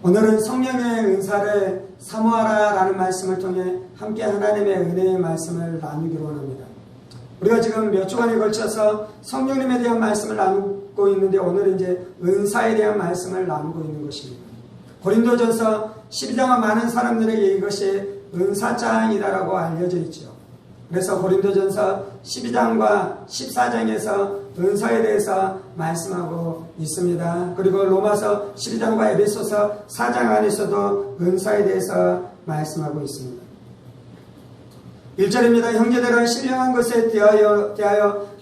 오늘은 성령의 은사를 사모하라 라는 말씀을 통해 함께 하나님의 은혜의 말씀을 나누기로 합니다. 우리가 지금 몇 주간에 걸쳐서 성령님에 대한 말씀을 나누고 있는데 오늘은 이제 은사에 대한 말씀을 나누고 있는 것입니다. 고린도전서 12장은 많은 사람들에게 이것이 은사장이다라고 알려져 있죠. 그래서 고린도전서 12장과 14장에서 은사에 대해서 말씀하고 있습니다. 그리고 로마서 12장과 에베소서 4장 안에서도 은사에 대해서 말씀하고 있습니다. 1절입니다. 형제들아 신령한 것에 대하여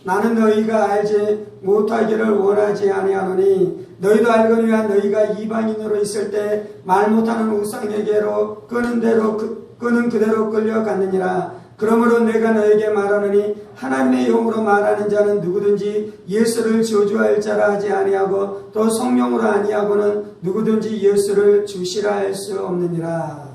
나는 너희가 알지 못하기를 원하지 아니하노니 너희도 알거니와 너희가 이방인으로 있을 때 말 못하는 우상에게로 끄는 그대로 끌려갔느니라. 그러므로 내가 너에게 말하노니 하나님의 영으로 말하는 자는 누구든지 예수를 저주할 자라 하지 아니하고 또 성령으로 아니하고는 누구든지 예수를 주시라 할 수 없느니라.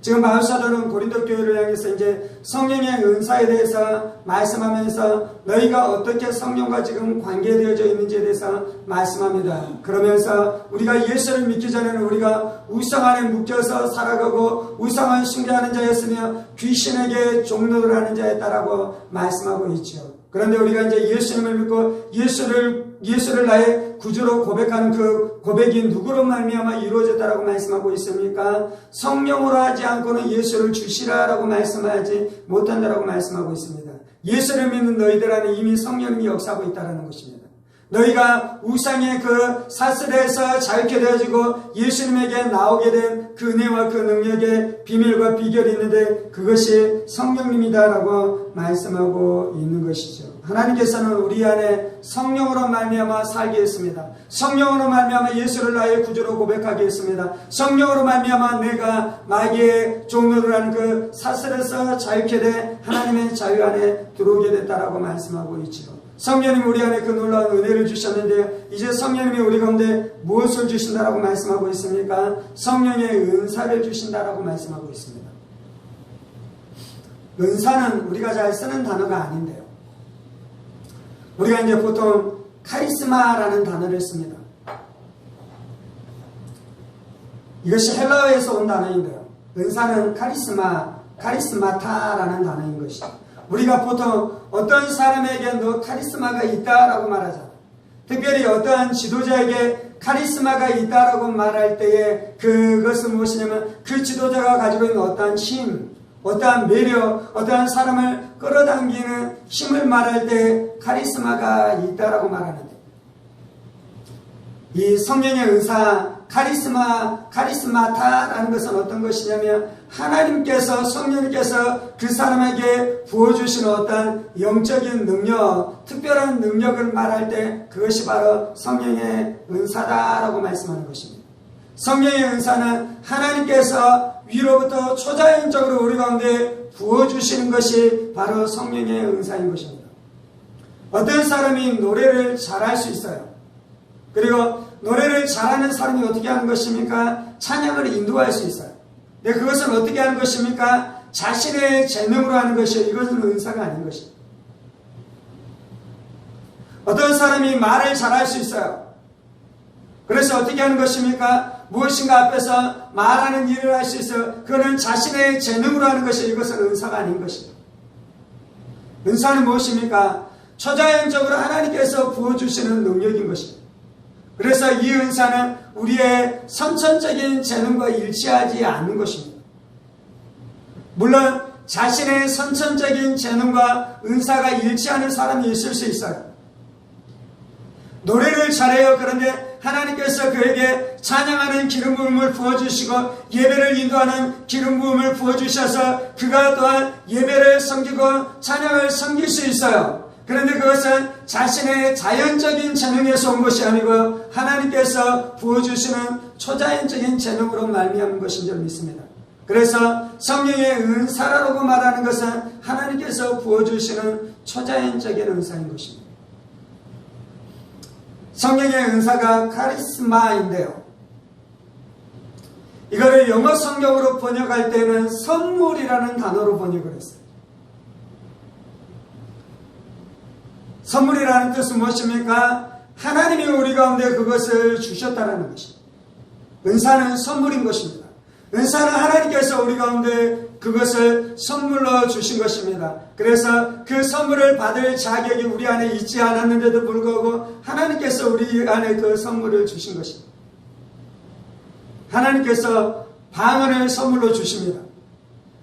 지금 바울사도는 고린도 교회를 향해서 이제 성령의 은사에 대해서 말씀하면서 너희가 어떻게 성령과 지금 관계되어져 있는지에 대해서 말씀합니다. 그러면서 우리가 예수를 믿기 전에는 우리가 우상 안에 묶여서 살아가고 우상을 숭배하는 자였으며 귀신에게 종노를 하는 자였다라고 말씀하고 있죠. 그런데 우리가 이제 예수님을 믿고 예수를 나의 구주로 고백하는 그 고백이 누구로 말미암아 이루어졌다라고 말씀하고 있습니까? 성령으로 하지 않고는 예수를 주시라라고 말씀하지 못한다라고 말씀하고 있습니다. 예수를 믿는 너희들 안에 이미 성령님이 역사하고 있다는 것입니다. 너희가 우상의 그 사슬에서 자유케 되어지고 예수님에게 나오게 된 그 은혜와 그 능력의 비밀과 비결이 있는데 그것이 성령님이다라고 말씀하고 있는 것이죠. 하나님께서는 우리 안에 성령으로 말미암아 살게 했습니다. 성령으로 말미암아 예수를 나의 구주로 고백하게 했습니다. 성령으로 말미암아 내가 마귀의 종노를 하는 그 사슬에서 자유케 돼 하나님의 자유 안에 들어오게 됐다라고 말씀하고 있죠. 성령님이 우리 안에 그 놀라운 은혜를 주셨는데 이제 성령님이 우리 가운데 무엇을 주신다라고 말씀하고 있습니까? 성령의 은사를 주신다라고 말씀하고 있습니다. 은사는 우리가 잘 쓰는 단어가 아닌데요. 우리가 이제 보통 카리스마라는 단어를 씁니다. 이것이 헬라어에서 온 단어인데요. 은사는 카리스마타라는 단어인 것이죠. 우리가 보통 어떤 사람에게 너 카리스마가 있다라고 말하잖아요. 특별히 어떠한 지도자에게 카리스마가 있다라고 말할 때에 그것은 무엇이냐면 그 지도자가 가지고 있는 어떠한 힘, 어떠한 매력, 어떠한 사람을 끌어당기는 힘을 말할 때 카리스마가 있다라고 말하는데 이 성령의 은사 카리스마타라는 것은 어떤 것이냐면 하나님께서 성령님께서 그 사람에게 부어주시는 어떤 영적인 능력, 특별한 능력을 말할 때 그것이 바로 성령의 은사다라고 말씀하는 것입니다. 성령의 은사는 하나님께서 위로부터 초자연적으로 우리 가운데 부어주시는 것이 바로 성령의 은사인 것입니다. 어떤 사람이 노래를 잘할 수 있어요. 그리고 노래를 잘하는 사람이 어떻게 하는 것입니까? 찬양을 인도할 수 있어요. 근데 그것을 어떻게 하는 것입니까? 자신의 재능으로 하는 것이요. 이것은 은사가 아닌 것입니다. 어떤 사람이 말을 잘할 수 있어요. 그래서 어떻게 하는 것입니까? 무엇인가 앞에서 말하는 일을 할 수 있어요. 그거는 자신의 재능으로 하는 것이요. 이것은 은사가 아닌 것입니다. 은사는 무엇입니까? 초자연적으로 하나님께서 부어주시는 능력인 것입니다. 그래서 이 은사는 우리의 선천적인 재능과 일치하지 않는 것입니다. 물론 자신의 선천적인 재능과 은사가 일치하는 사람이 있을 수 있어요. 노래를 잘해요. 그런데 하나님께서 그에게 찬양하는 기름 부음을 부어주시고 예배를 인도하는 기름 부음을 부어주셔서 그가 또한 예배를 섬기고 찬양을 섬길 수 있어요. 그런데 그것은 자신의 자연적인 재능에서 온 것이 아니고 하나님께서 부어주시는 초자연적인 재능으로 말미암은 것인 줄 믿습니다. 그래서 성령의 은사라고 말하는 것은 하나님께서 부어주시는 초자연적인 은사인 것입니다. 성령의 은사가 카리스마인데요. 이거를 영어 성경으로 번역할 때는 선물이라는 단어로 번역을 했어요. 선물이라는 뜻은 무엇입니까? 하나님이 우리 가운데 그것을 주셨다는 것입니다. 은사는 선물인 것입니다. 은사는 하나님께서 우리 가운데 그것을 선물로 주신 것입니다. 그래서 그 선물을 받을 자격이 우리 안에 있지 않았는데도 불구하고 하나님께서 우리 안에 그 선물을 주신 것입니다. 하나님께서 방언을 선물로 주십니다.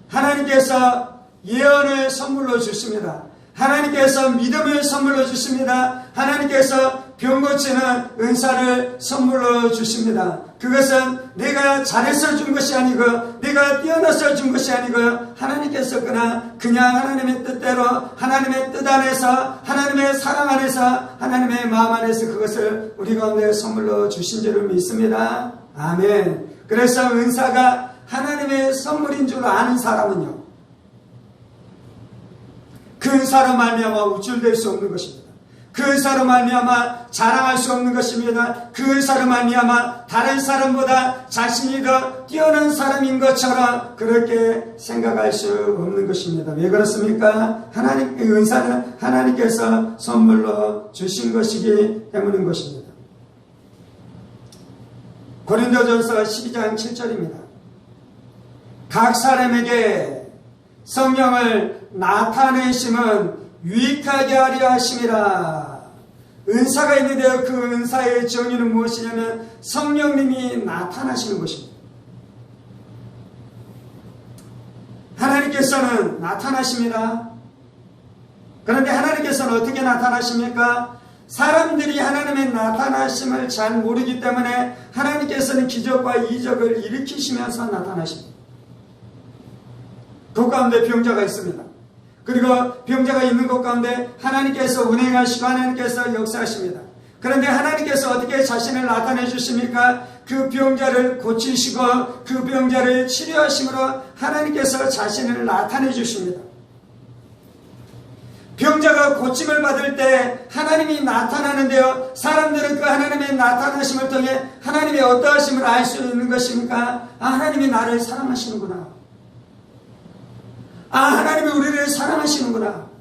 하나님께서 예언을 선물로 주십니다. 하나님께서 믿음을 선물로 주십니다. 하나님께서 병 고치는 은사를 선물로 주십니다. 그것은 내가 잘해서 준 것이 아니고 내가 뛰어나서 준 것이 아니고 하나님께서 그냥 하나님의 뜻대로 하나님의 뜻 안에서 하나님의 사랑 안에서 하나님의 마음 안에서 그것을 우리 가운데 선물로 주신 줄을 믿습니다. 아멘. 그래서 은사가 하나님의 선물인 줄 아는 사람은요, 그 은사로 말미암아 우쭐될 수 없는 것입니다. 그 은사로 말미암아 자랑할 수 없는 것입니다. 그 은사로 말미암아 다른 사람보다 자신이 더 뛰어난 사람인 것처럼 그렇게 생각할 수 없는 것입니다. 왜 그렇습니까? 하나님의 은사는 하나님께서 선물로 주신 것이기 때문인 것입니다. 고린도전서 12장 7절입니다. 각 사람에게 성령을 나타내심은 유익하게 하려 하심이라. 은사가 있는데요, 그 은사의 정의는 무엇이냐면 성령님이 나타나시는 것입니다. 하나님께서는 나타나십니다. 그런데 하나님께서는 어떻게 나타나십니까? 사람들이 하나님의 나타나심을 잘 모르기 때문에 하나님께서는 기적과 이적을 일으키시면서 나타나십니다. 그 가운데 병자가 있습니다. 그리고 병자가 있는 곳 가운데 하나님께서 운행하시고 하나님께서 역사하십니다. 그런데 하나님께서 어떻게 자신을 나타내 주십니까? 그 병자를 고치시고 그 병자를 치료하심으로 하나님께서 자신을 나타내 주십니다. 병자가 고침을 받을 때 하나님이 나타나는데요, 사람들은 그 하나님의 나타나심을 통해 하나님의 어떠하심을 알 수 있는 것입니까? 아, 하나님이 나를 사랑하시는구나. 아, 하나님이 우리를 사랑하시는구나.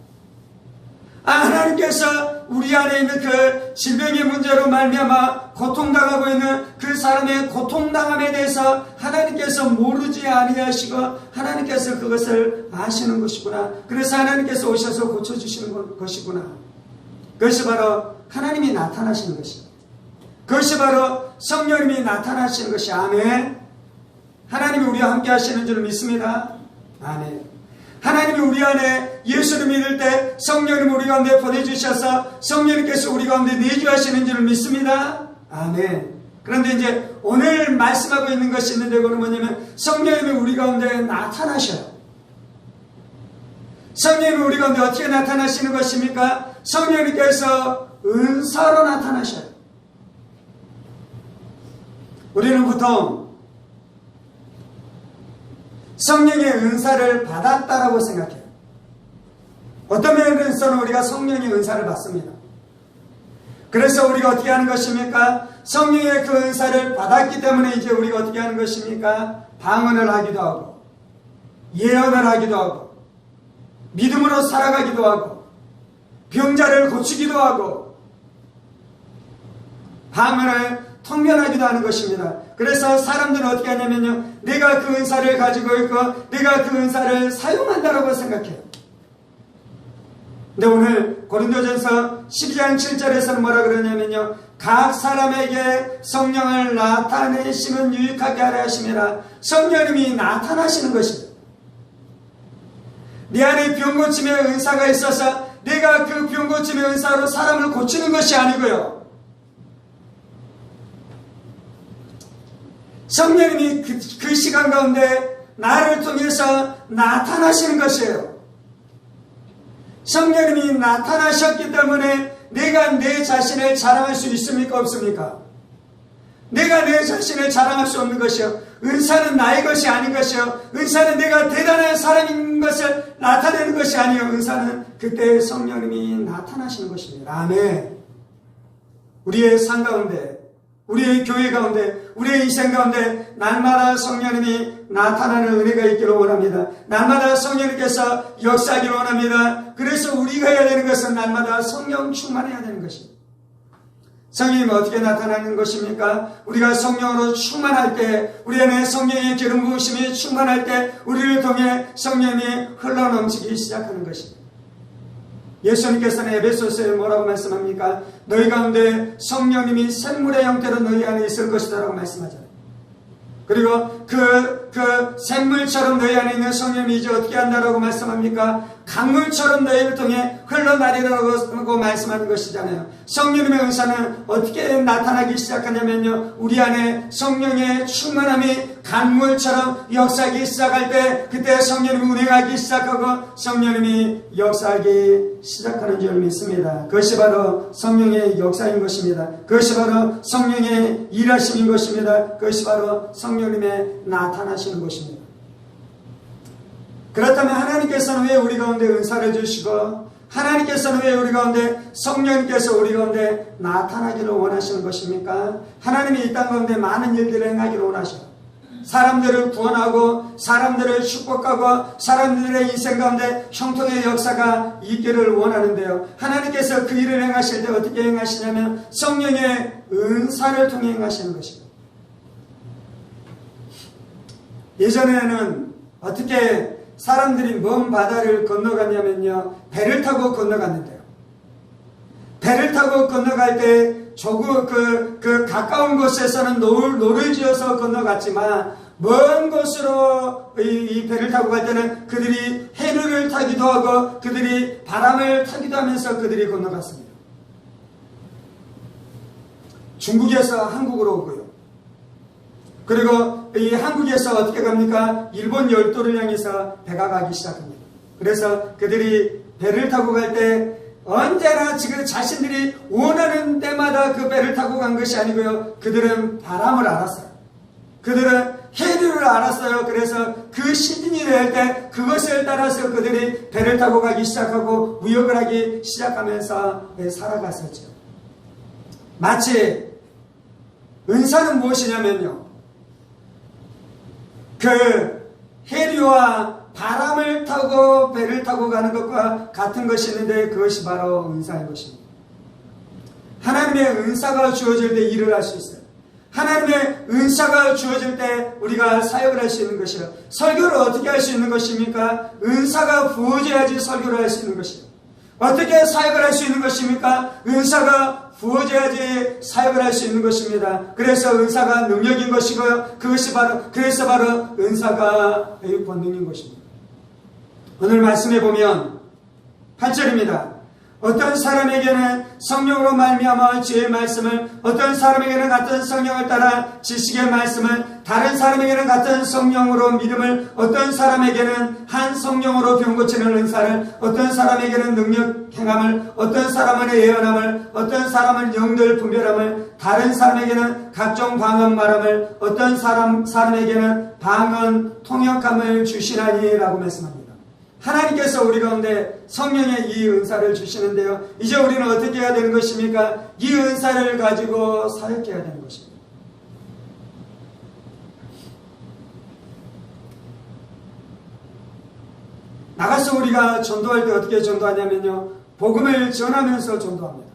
아, 하나님께서 우리 안에 있는 그 질병의 문제로 말미암아 고통당하고 있는 그 사람의 고통당함에 대해서 하나님께서 모르지 아니하시고 하나님께서 그것을 아시는 것이구나. 그래서 하나님께서 오셔서 고쳐주시는 것이구나. 그것이 바로 하나님이 나타나시는 것입니다. 그것이 바로 성령님이 나타나시는 것이. 아멘. 하나님이 우리와 함께 하시는 줄 믿습니다. 아멘. 하나님이 우리 안에 예수를 믿을 때 성령님 우리 가운데 보내주셔서 성령님께서 우리 가운데 내주하시는 줄을 믿습니다. 아멘. 그런데 이제 오늘 말씀하고 있는 것이 있는데 그건 뭐냐면 성령님이 우리 가운데 나타나셔요. 성령님이 우리 가운데 어떻게 나타나시는 것입니까? 성령님께서 은사로 나타나셔요. 우리는 보통 성령의 은사를 받았다라고 생각해요. 어떤 면에서는 우리가 성령의 은사를 받습니다. 그래서 우리가 어떻게 하는 것입니까? 성령의 그 은사를 받았기 때문에 이제 우리가 어떻게 하는 것입니까? 방언을 하기도 하고 예언을 하기도 하고 믿음으로 살아가기도 하고 병자를 고치기도 하고 방언을 통변하기도 하는 것입니다. 그래서 사람들은 어떻게 하냐면요, 내가 그 은사를 가지고 있고 내가 그 은사를 사용한다라고 생각해요. 근데 오늘 고린도전서 12장 7절에서는 뭐라 그러냐면요, 각 사람에게 성령을 나타내시면 유익하게 하려 하심이라. 성령님이 나타나시는 것입니다. 내 안에 병고침의 은사가 있어서 내가 그 병고침의 은사로 사람을 고치는 것이 아니고요, 성령님이 그 시간 가운데 나를 통해서 나타나시는 것이에요. 성령님이 나타나셨기 때문에 내가 내 자신을 자랑할 수 있습니까? 없습니까? 내가 내 자신을 자랑할 수 없는 것이요, 은사는 나의 것이 아닌 것이요, 은사는 내가 대단한 사람인 것을 나타내는 것이 아니요, 은사는 그때 성령님이 나타나시는 것입니다. 아멘. 우리의 삶 가운데, 우리의 교회 가운데, 우리의 인생 가운데 날마다 성령님이 나타나는 은혜가 있기를 원합니다. 날마다 성령님께서 역사하기를 원합니다. 그래서 우리가 해야 되는 것은 날마다 성령 충만해야 되는 것입니다. 성령님이 어떻게 나타나는 것입니까? 우리가 성령으로 충만할 때, 우리 안에 성령의 기름 부으심이 충만할 때 우리를 통해 성령이 흘러넘치기 시작하는 것입니다. 예수님께서는 에베소서에 뭐라고 말씀합니까? 너희 가운데 성령님이 샘물의 형태로 너희 안에 있을 것이다 라고 말씀하잖아요. 그리고 그 샘물처럼 너희 안에 있는 성령이 이제 어떻게 한다라고 말씀합니까? 강물처럼 너희를 통해 흘러나리라고 말씀하는 것이잖아요. 성령님의 은사는 어떻게 나타나기 시작하냐면요, 우리 안에 성령의 충만함이 강물처럼 역사하기 시작할 때, 그때 성령님이 운행하기 시작하고 성령님이 역사하기 시작하는 줄 믿습니다. 그것이 바로 성령의 역사인 것입니다. 그것이 바로 성령의 일하심인 것입니다. 그것이 바로 성령님의 나타나시는 것입니다. 그렇다면 하나님께서는 왜 우리 가운데 은사를 주시고, 하나님께서는 왜 우리 가운데 성령님께서 우리 가운데 나타나기를 원하시는 것입니까? 하나님이 이 땅 가운데 많은 일들을 행하기를 원하셔요. 사람들을 구원하고 사람들을 축복하고 사람들의 인생 가운데 형통의 역사가 있기를 원하는데요, 하나님께서 그 일을 행하실 때 어떻게 행하시냐면 성령의 은사를 통해 행하시는 것입니다. 예전에는 어떻게 사람들이 먼 바다를 건너갔냐면요, 배를 타고 건너갔는데요, 배를 타고 건너갈 때 그 가까운 곳에서는 노를 지어서 건너갔지만, 먼 곳으로 이 배를 타고 갈 때는 그들이 해류를 타기도 하고 그들이 바람을 타기도 하면서 그들이 건너갔습니다. 중국에서 한국으로 오고요, 그리고 이 한국에서 어떻게 갑니까? 일본 열도를 향해서 배가 가기 시작합니다. 그래서 그들이 배를 타고 갈 때 언제나 지금 자신들이 원하는 때마다 그 배를 타고 간 것이 아니고요, 그들은 바람을 알았어요. 그들은 해류를 알았어요. 그래서 그 시즌이 될 때 그것을 따라서 그들이 배를 타고 가기 시작하고 무역을 하기 시작하면서 살아갔었죠. 마치 은사는 무엇이냐면요, 그 해류와 바람을 타고 배를 타고 가는 것과 같은 것이 있는데, 그것이 바로 은사인 것입니다. 하나님의 은사가 주어질 때 일을 할 수 있어요. 하나님의 은사가 주어질 때 우리가 사역을 할 수 있는 것이요. 설교를 어떻게 할 수 있는 것입니까? 은사가 부어져야지 설교를 할 수 있는 것이요. 어떻게 사역을 할 수 있는 것입니까? 은사가 부어져야지 사역을 할 수 있는 것입니다. 그래서 은사가 능력인 것이고요, 그래서 바로 은사가 본능인 것입니다. 오늘 말씀해 보면 8절입니다. 어떤 사람에게는 성령으로 말미암아 주의 말씀을, 어떤 사람에게는 같은 성령을 따라 지식의 말씀을, 다른 사람에게는 같은 성령으로 믿음을, 어떤 사람에게는 한 성령으로 병 고치는 은사를, 어떤 사람에게는 능력 행함을, 어떤 사람은 예언함을, 어떤 사람은 영들 분별함을, 다른 사람에게는 각종 방언 말함을, 어떤 사람에게는 방언 통역함을 주시나니라고 말씀합니다. 하나님께서 우리 가운데 성령의 이 은사를 주시는데요, 이제 우리는 어떻게 해야 되는 것입니까? 이 은사를 가지고 사역해야 되는 것입니다. 나가서 우리가 전도할 때 어떻게 전도하냐면요, 복음을 전하면서 전도합니다.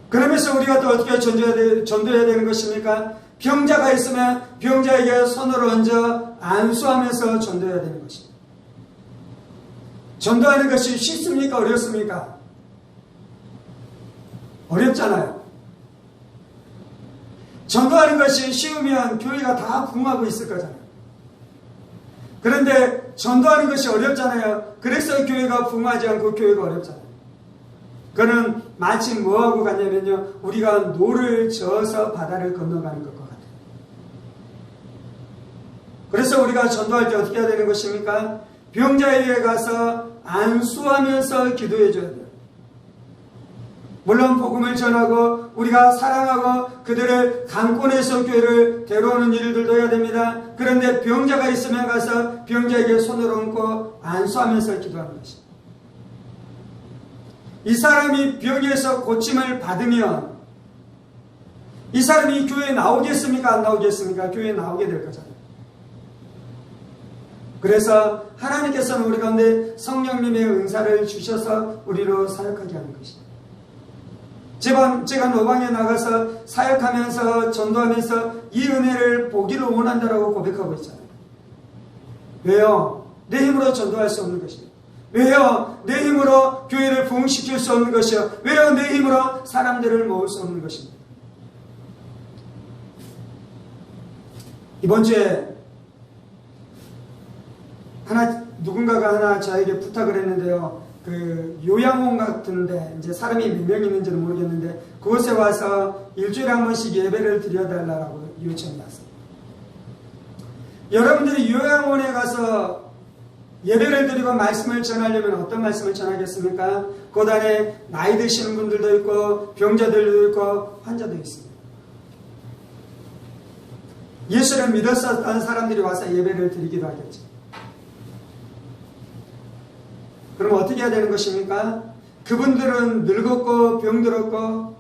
그러면서 우리가 또 어떻게 전도해야 되는 것입니까? 병자가 있으면 병자에게 손을 얹어 안수하면서 전도해야 되는 것입니다. 전도하는 것이 쉽습니까? 어렵습니까? 어렵잖아요. 전도하는 것이 쉬우면 교회가 다 부흥하고 있을 거잖아요. 그런데 전도하는 것이 어렵잖아요. 그래서 교회가 부흥하지 않고 교회가 어렵잖아요. 그는 마치 뭐하고 같냐면요, 우리가 노를 저어서 바다를 건너가는 것과 같아요. 그래서 우리가 전도할 때 어떻게 해야 되는 것입니까? 병자에게 가서 안수하면서 기도해 줘야 돼요. 물론 복음을 전하고 우리가 사랑하고 그들을 강권해서 교회를 데려오는 일들도 해야 됩니다. 그런데 병자가 있으면 가서 병자에게 손을 얹고 안수하면서 기도하는 것입니다. 이 사람이 병에서 고침을 받으면 이 사람이 교회에 나오겠습니까? 안 나오겠습니까? 교회에 나오게 될 거잖아요. 그래서 하나님께서는 우리 가운데 성령님의 은사를 주셔서 우리로 사역하게 하는 것입니다. 제가 노방에 나가서 사역하면서 전도하면서 이 은혜를 보기를 원한다라고 고백하고 있잖아요. 왜요? 내 힘으로 전도할 수 없는 것이요. 왜요? 내 힘으로 교회를 부흥시킬 수 없는 것이요. 왜요? 내 힘으로 사람들을 모을 수 없는 것입니다. 이번 주에 누군가가 하나 저에게 부탁을 했는데요. 그 요양원 같은데 이제 사람이 몇 명 있는지는 모르겠는데 그곳에 와서 일주일에 한 번씩 예배를 드려달라고 요청이 왔습니다. 여러분들이 요양원에 가서 예배를 드리고 말씀을 전하려면 어떤 말씀을 전하겠습니까? 그 안에 나이 드시는 분들도 있고 병자들도 있고 환자도 있습니다. 예수를 믿었었던 사람들이 와서 예배를 드리기도 하겠죠. 그럼 어떻게 해야 되는 것입니까? 그분들은 늙었고 병들었고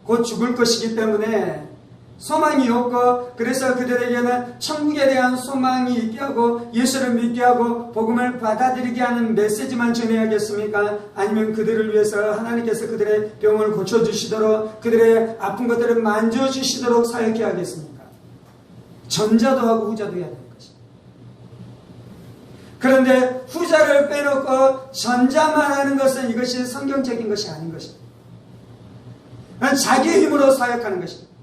곧 죽을 것이기 때문에 소망이 없고, 그래서 그들에게는 천국에 대한 소망이 있게 하고 예수를 믿게 하고 복음을 받아들이게 하는 메시지만 전해야겠습니까? 아니면 그들을 위해서 하나님께서 그들의 병을 고쳐주시도록 그들의 아픈 것들을 만져주시도록 사역해야 하겠습니까? 전자도 하고 후자도 해야 되는 것입니다. 그런데 후자를 빼놓고 전자만 하는 것은 이것이 성경적인 것이 아닌 것입니다. 자기의 힘으로 사역하는 것입니다.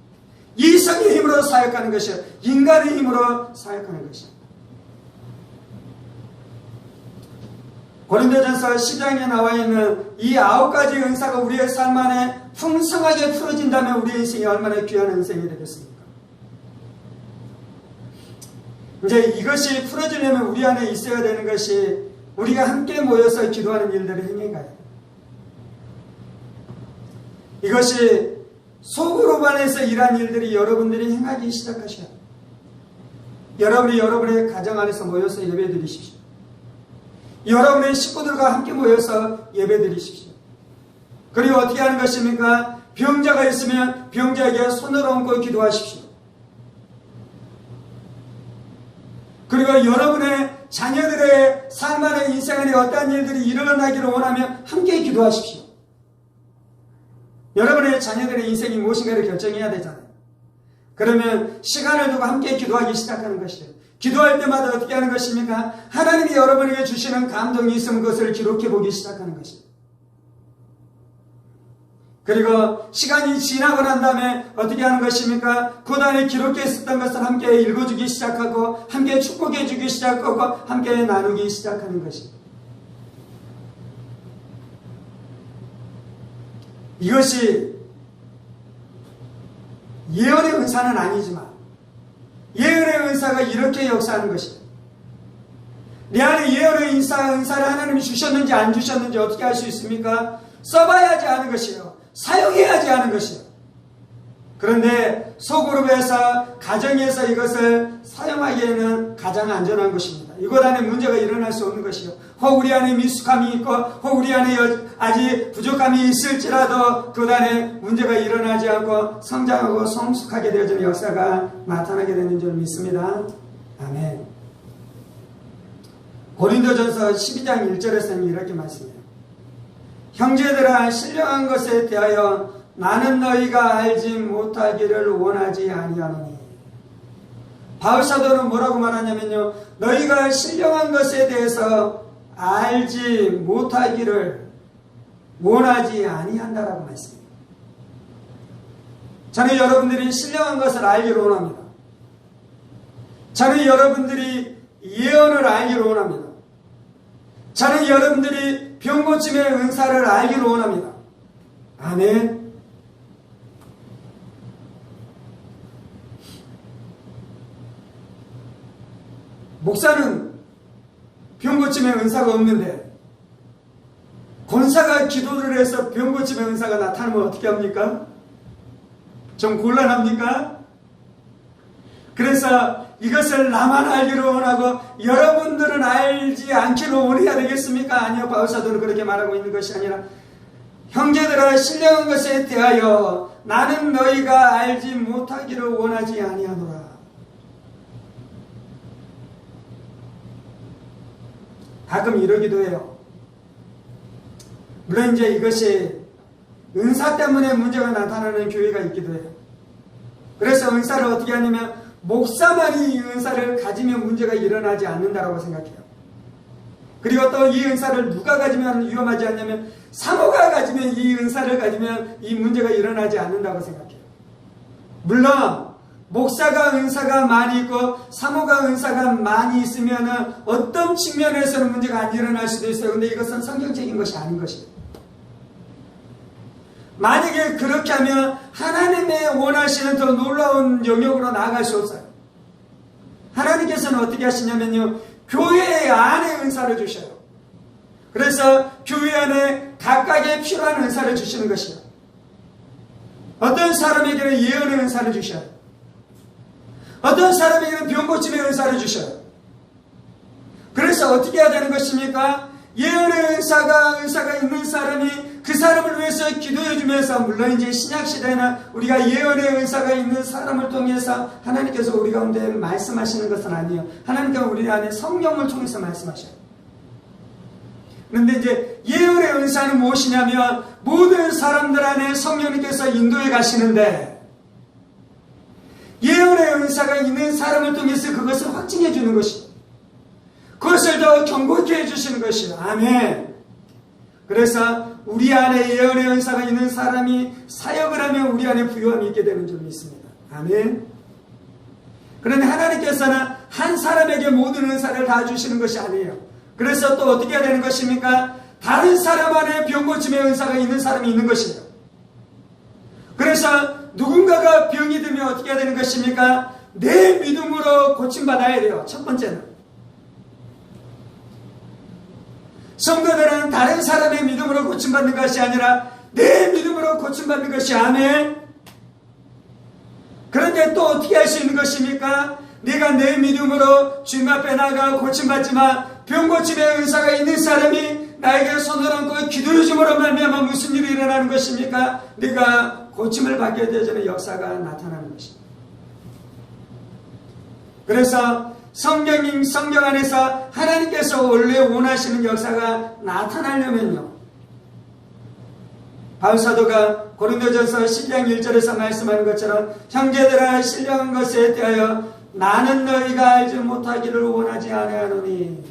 이성의 힘으로 사역하는 것이요, 인간의 힘으로 사역하는 것입니다. 고린도전서 10장에 나와 있는 이 9가지 은사가 우리의 삶 안에 풍성하게 풀어진다면 우리의 인생이 얼마나 귀한 인생이 되겠습니까? 이제 이것이 풀어지려면 우리 안에 있어야 되는 것이 우리가 함께 모여서 기도하는 일들을 행해가야 돼요. 이것이 소그룹안에서 일한 일들이 여러분들이 행하기 시작하셔야 돼요. 여러분이 여러분의 가정 안에서 모여서 예배드리십시오. 여러분의 식구들과 함께 모여서 예배드리십시오. 그리고 어떻게 하는 것입니까? 병자가 있으면 병자에게 손을 얹고 기도하십시오. 그리고 여러분의 자녀들의 삶 안에 인생 안에 어떠한 일들이 일어나기를 원하면 함께 기도하십시오. 여러분의 자녀들의 인생이 무엇인가를 결정해야 되잖아요. 그러면 시간을 두고 함께 기도하기 시작하는 것이에요. 기도할 때마다 어떻게 하는 것입니까? 하나님이 여러분에게 주시는 감동이 있으면 그것을 기록해 보기 시작하는 것입니다. 그리고 시간이 지나고 난 다음에 어떻게 하는 것입니까? 그 다음에 기록했었던 것을 함께 읽어주기 시작하고 함께 축복해 주기 시작하고 함께 나누기 시작하는 것입니다. 이것이 예언의 은사는 아니지만 예언의 은사가 이렇게 역사하는 것입니다. 내 안에 예언의 은사를 하나님이 주셨는지 안 주셨는지 어떻게 알 수 있습니까? 써봐야지 하는 것이에요. 사용해야지 하는 것이에요. 그런데 소그룹에서 가정에서 이것을 사용하기에는 가장 안전한 것입니다. 이것 안에 문제가 일어날 수 없는 것이요. 혹 우리 안에 미숙함이 있고 혹 우리 안에 아직 부족함이 있을지라도 그 안에 문제가 일어나지 않고 성장하고 성숙하게 되어지는 역사가 나타나게 되는 줄 믿습니다. 아멘. 고린도전서 12장 1절에서는 이렇게 말씀해요. 형제들아, 신령한 것에 대하여 나는 너희가 알지 못하기를 원하지 아니하노니. 바울사도는 뭐라고 말하냐면요, 너희가 신령한 것에 대해서 알지 못하기를 원하지 아니한다라고 말씀해요. 저는 여러분들이 신령한 것을 알기를 원합니다. 저는 여러분들이 예언을 알기를 원합니다. 저는 여러분들이 병고침의 은사를 알기를 원합니다. 아멘. 목사는 병고침의 은사가 없는데 권사가 기도를 해서 병고침의 은사가 나타나면 어떻게 합니까? 좀 곤란합니까? 그래서 이것을 나만 알기를 원하고 여러분들은 알지 않기를 원해야 되겠습니까? 아니요. 바울사도는 그렇게 말하고 있는 것이 아니라 형제들아, 신령한 것에 대하여 나는 너희가 알지 못하기를 원하지 아니하노라. 가끔 이러기도 해요. 물론 이제 이것이 은사 때문에 문제가 나타나는 교회가 있기도 해요. 그래서 은사를 어떻게 하냐면 목사만이 이 은사를 가지면 문제가 일어나지 않는다고 생각해요. 그리고 또 이 은사를 누가 가지면 위험하지 않냐면 사모가 가지면, 이 은사를 가지면 이 문제가 일어나지 않는다고 생각해요. 물론 목사가 은사가 많이 있고 사모가 은사가 많이 있으면 어떤 측면에서는 문제가 안 일어날 수도 있어요. 근데 이것은 성경적인 것이 아닌 것이에요. 만약에 그렇게 하면 하나님의 원하시는 더 놀라운 영역으로 나아갈 수 없어요. 하나님께서는 어떻게 하시냐면요, 교회 안에 은사를 주셔요. 그래서 교회 안에 각각의 필요한 은사를 주시는 것이요. 어떤 사람에게는 예언의 은사를 주셔요. 어떤 사람에게는 병고침의 은사를 주셔요. 그래서 어떻게 해야 되는 것입니까? 예언의 은사가 있는 사람이 그 사람을 위해서 기도해 주면서, 물론 이제 신약시대에는 우리가 예언의 은사가 있는 사람을 통해서 하나님께서 우리 가운데 말씀하시는 것은 아니에요. 하나님께서 우리 안에 성령을 통해서 말씀하셔요. 그런데 이제 예언의 은사는 무엇이냐면 모든 사람들 안에 성령님께서 인도해 가시는데, 예언의 은사가 있는 사람을 통해서 그것을 확증해 주는 것이에요. 그것을 더 경고케 해주시는 것이에요. 아멘. 그래서 우리 안에 예언의 은사가 있는 사람이 사역을 하면 우리 안에 부요함이 있게 되는 줄 믿습니다. 아멘. 그런데 하나님께서는 한 사람에게 모든 은사를 다 주시는 것이 아니에요. 그래서 또 어떻게 해야 되는 것입니까? 다른 사람 안에 병고침의 은사가 있는 사람이 있는 것이에요. 그래서 누군가가 병이 들면 어떻게 해야 되는 것입니까? 내 믿음으로 고침받아야 돼요. 첫 번째는. 성도들은 다른 사람의 믿음으로 고침받는 것이 아니라 내 믿음으로 고침받는 것이, 아멘. 그런데 또 어떻게 할 수 있는 것입니까? 내가 내 믿음으로 주님 앞에 나가 고침받지만 병고침의 은사가 있는 사람이 나에게 손을 얹고 기도해 줌으로 말미암아 무슨 일이 일어나는 것입니까? 내가 고침을 받게 되자는 역사가 나타나는 것입니다. 그래서 성경 안에서 하나님께서 원래 원하시는 역사가 나타나려면요, 바울사도가 고린도전서 10장 1절에서 말씀하는 것처럼 형제들아 신령한 것에 대하여 나는 너희가 알지 못하기를 원하지 아니하노니,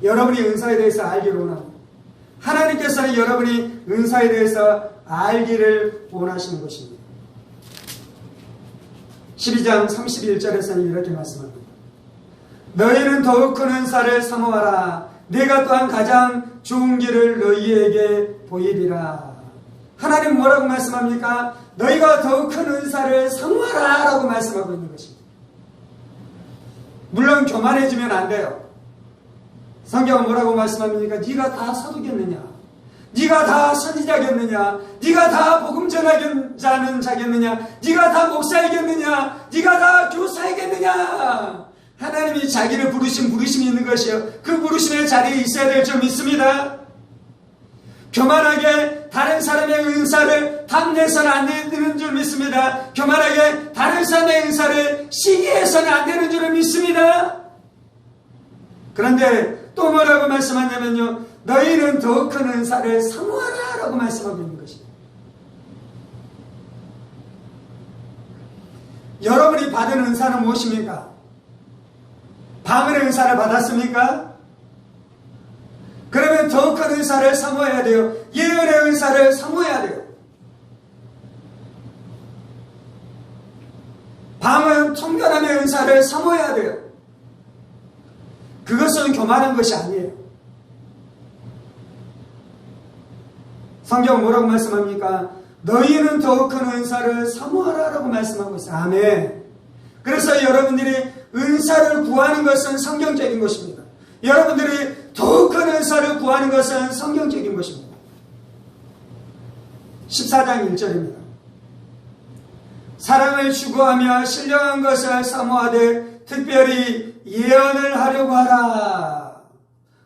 여러분이 은사에 대해서 알기를 원합니다. 하나님께서는 여러분이 은사에 대해서 알기를 원하시는 것입니다. 12장 31절에서는 이렇게 말씀합니다. 너희는 더욱 큰 은사를 사모하라. 내가 또한 가장 좋은 길을 너희에게 보이리라. 하나님 뭐라고 말씀합니까? 너희가 더욱 큰 은사를 사모하라 라고 말씀하고 있는 것입니다. 물론 교만해지면 안 돼요. 성경은 뭐라고 말씀합니까? 네가 다 사도겠느냐? 네가 다 선지자겠느냐? 네가 다 복음 전하는 자겠느냐? 네가 다 목사이겠느냐? 네가 다 교사이겠느냐? 하나님이 자기를 부르신 부르심이 있는 것이요, 그 부르심의 자리에 있어야 될 줄 믿습니다. 교만하게 다른 사람의 은사를 탐내서는 안 되는 줄 믿습니다. 교만하게 다른 사람의 은사를 시기해서는 안 되는 줄 믿습니다. 그런데 또 뭐라고 말씀하냐면요, 너희는 더 큰 은사를 사모하라 라고 말씀하고 있는 것입니다. 여러분이 받은 은사는 무엇입니까? 방언의 은사를 받았습니까? 그러면 더 큰 은사를 사모해야 돼요. 예언의 은사를 사모해야 돼요. 방언 통변함의 은사를 사모해야 돼요. 그것은 교만한 것이 아니에요. 성경은 뭐라고 말씀합니까? 너희는 더욱 큰 은사를 사모하라 라고 말씀하고 있어요. 아멘. 그래서 여러분들이 은사를 구하는 것은 성경적인 것입니다. 여러분들이 더욱 큰 은사를 구하는 것은 성경적인 것입니다. 14장 1절입니다. 사랑을 추구하며 신령한 것을 사모하되 특별히 예언을 하려고 하라.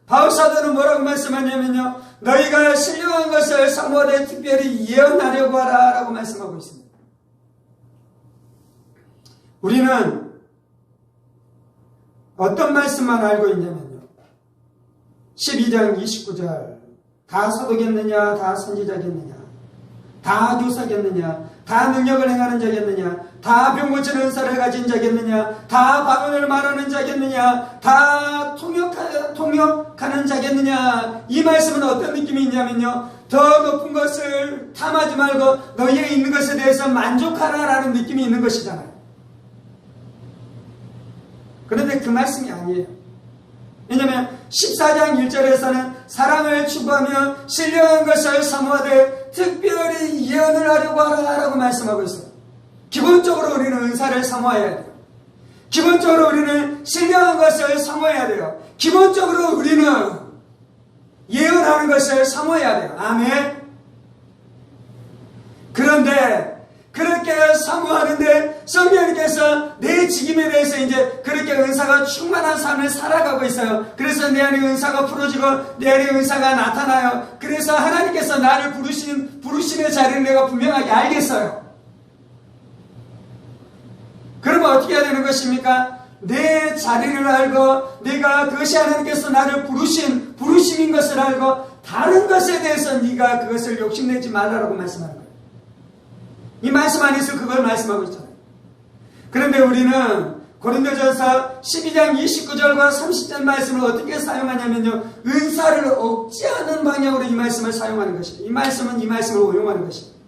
바울사도는 뭐라고 말씀하냐면요, 너희가 신령한 것을 사모하되 특별히 예언하려고 하라 라고 말씀하고 있습니다. 우리는 어떤 말씀만 알고 있냐면요, 12장 29절 다 사도겠느냐? 다 선지자겠느냐? 다 교사겠느냐? 다 능력을 행하는 자겠느냐? 다 병 고치는 은사를 가진 자겠느냐? 다 방언을 말하는 자겠느냐? 다 통역하는 자겠느냐? 이 말씀은 어떤 느낌이 있냐면요, 더 높은 것을 탐하지 말고 너희에 있는 것에 대해서 만족하라라는 느낌이 있는 것이잖아요. 그런데 그 말씀이 아니에요. 왜냐하면 14장 1절에서는 사랑을 추구하며 신령한 것을 사모하되 특별히 예언을 하려고 하라고 말씀하고 있어요. 기본적으로 우리는 은사를 사모해야 돼요. 기본적으로 우리는 신령한 것을 사모해야 돼요. 기본적으로 우리는 예언하는 것을 사모해야 돼요. 아멘. 그런데 그렇게 사모하는데 성령님께서 내 직임에 대해서 이제 그렇게 은사가 충만한 삶을 살아가고 있어요. 그래서 내 안에 은사가 풀어지고 내 안에 은사가 나타나요. 그래서 하나님께서 나를 부르심의 자리를 내가 분명하게 알겠어요. 그러면 어떻게 해야 되는 것입니까? 내 자리를 알고 내가 그것이 하나님께서 나를 부르심인 것을 알고 다른 것에 대해서 네가 그것을 욕심내지 말라라고 말씀하는 거예요. 이 말씀 안에서 그걸 말씀하고 있잖아요. 그런데 우리는 고린도전서 12장 29절과 30절 말씀을 어떻게 사용하냐면요, 은사를 억제하는 방향으로 이 말씀을 사용하는 것이에요. 이 말씀은 이 말씀을 오용하는 것이에요.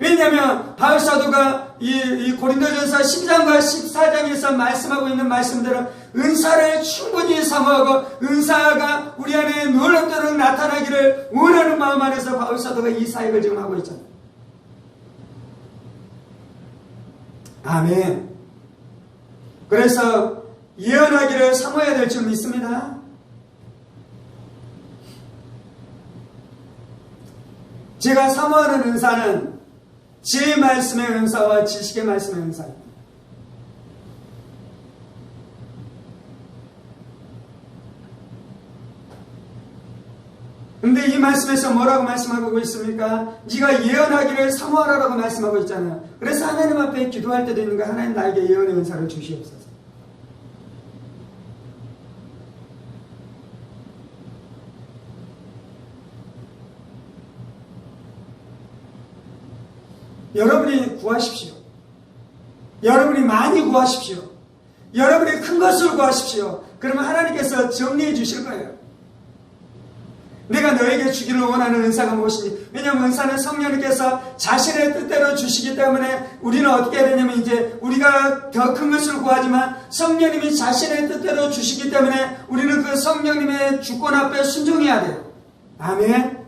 왜냐하면 바울 사도가 이 고린도전서 10장과 14장에서 말씀하고 있는 말씀들은 은사를 충분히 사모하고 은사가 우리 안에 놀랍도록 나타나기를 원하는 마음 안에서 바울 사도가 이 사역을 지금 하고 있잖아요. 아멘. 그래서 예언하기를 사모해야 될 줄 믿습니다. 제가 사모하는 은사는 제 말씀의 은사와 지식의 말씀의 은사입니다. 근데 이 말씀에서 뭐라고 말씀하고 있습니까? 네가 예언하기를 사모하라라고 말씀하고 있잖아요. 그래서 하나님 앞에 기도할 때도 있는 거, 하나님 나에게 예언의 은사를 주시옵소서. 여러분이 구하십시오. 여러분이 많이 구하십시오. 여러분이 큰 것을 구하십시오. 그러면 하나님께서 정리해 주실 거예요. 내가 너에게 주기를 원하는 은사가 무엇이니? 왜냐하면 은사는 성령님께서 자신의 뜻대로 주시기 때문에 우리는 어떻게 해야 되냐면, 이제 우리가 더 큰 것을 구하지만 성령님이 자신의 뜻대로 주시기 때문에 우리는 그 성령님의 주권 앞에 순종해야 돼요. 아멘.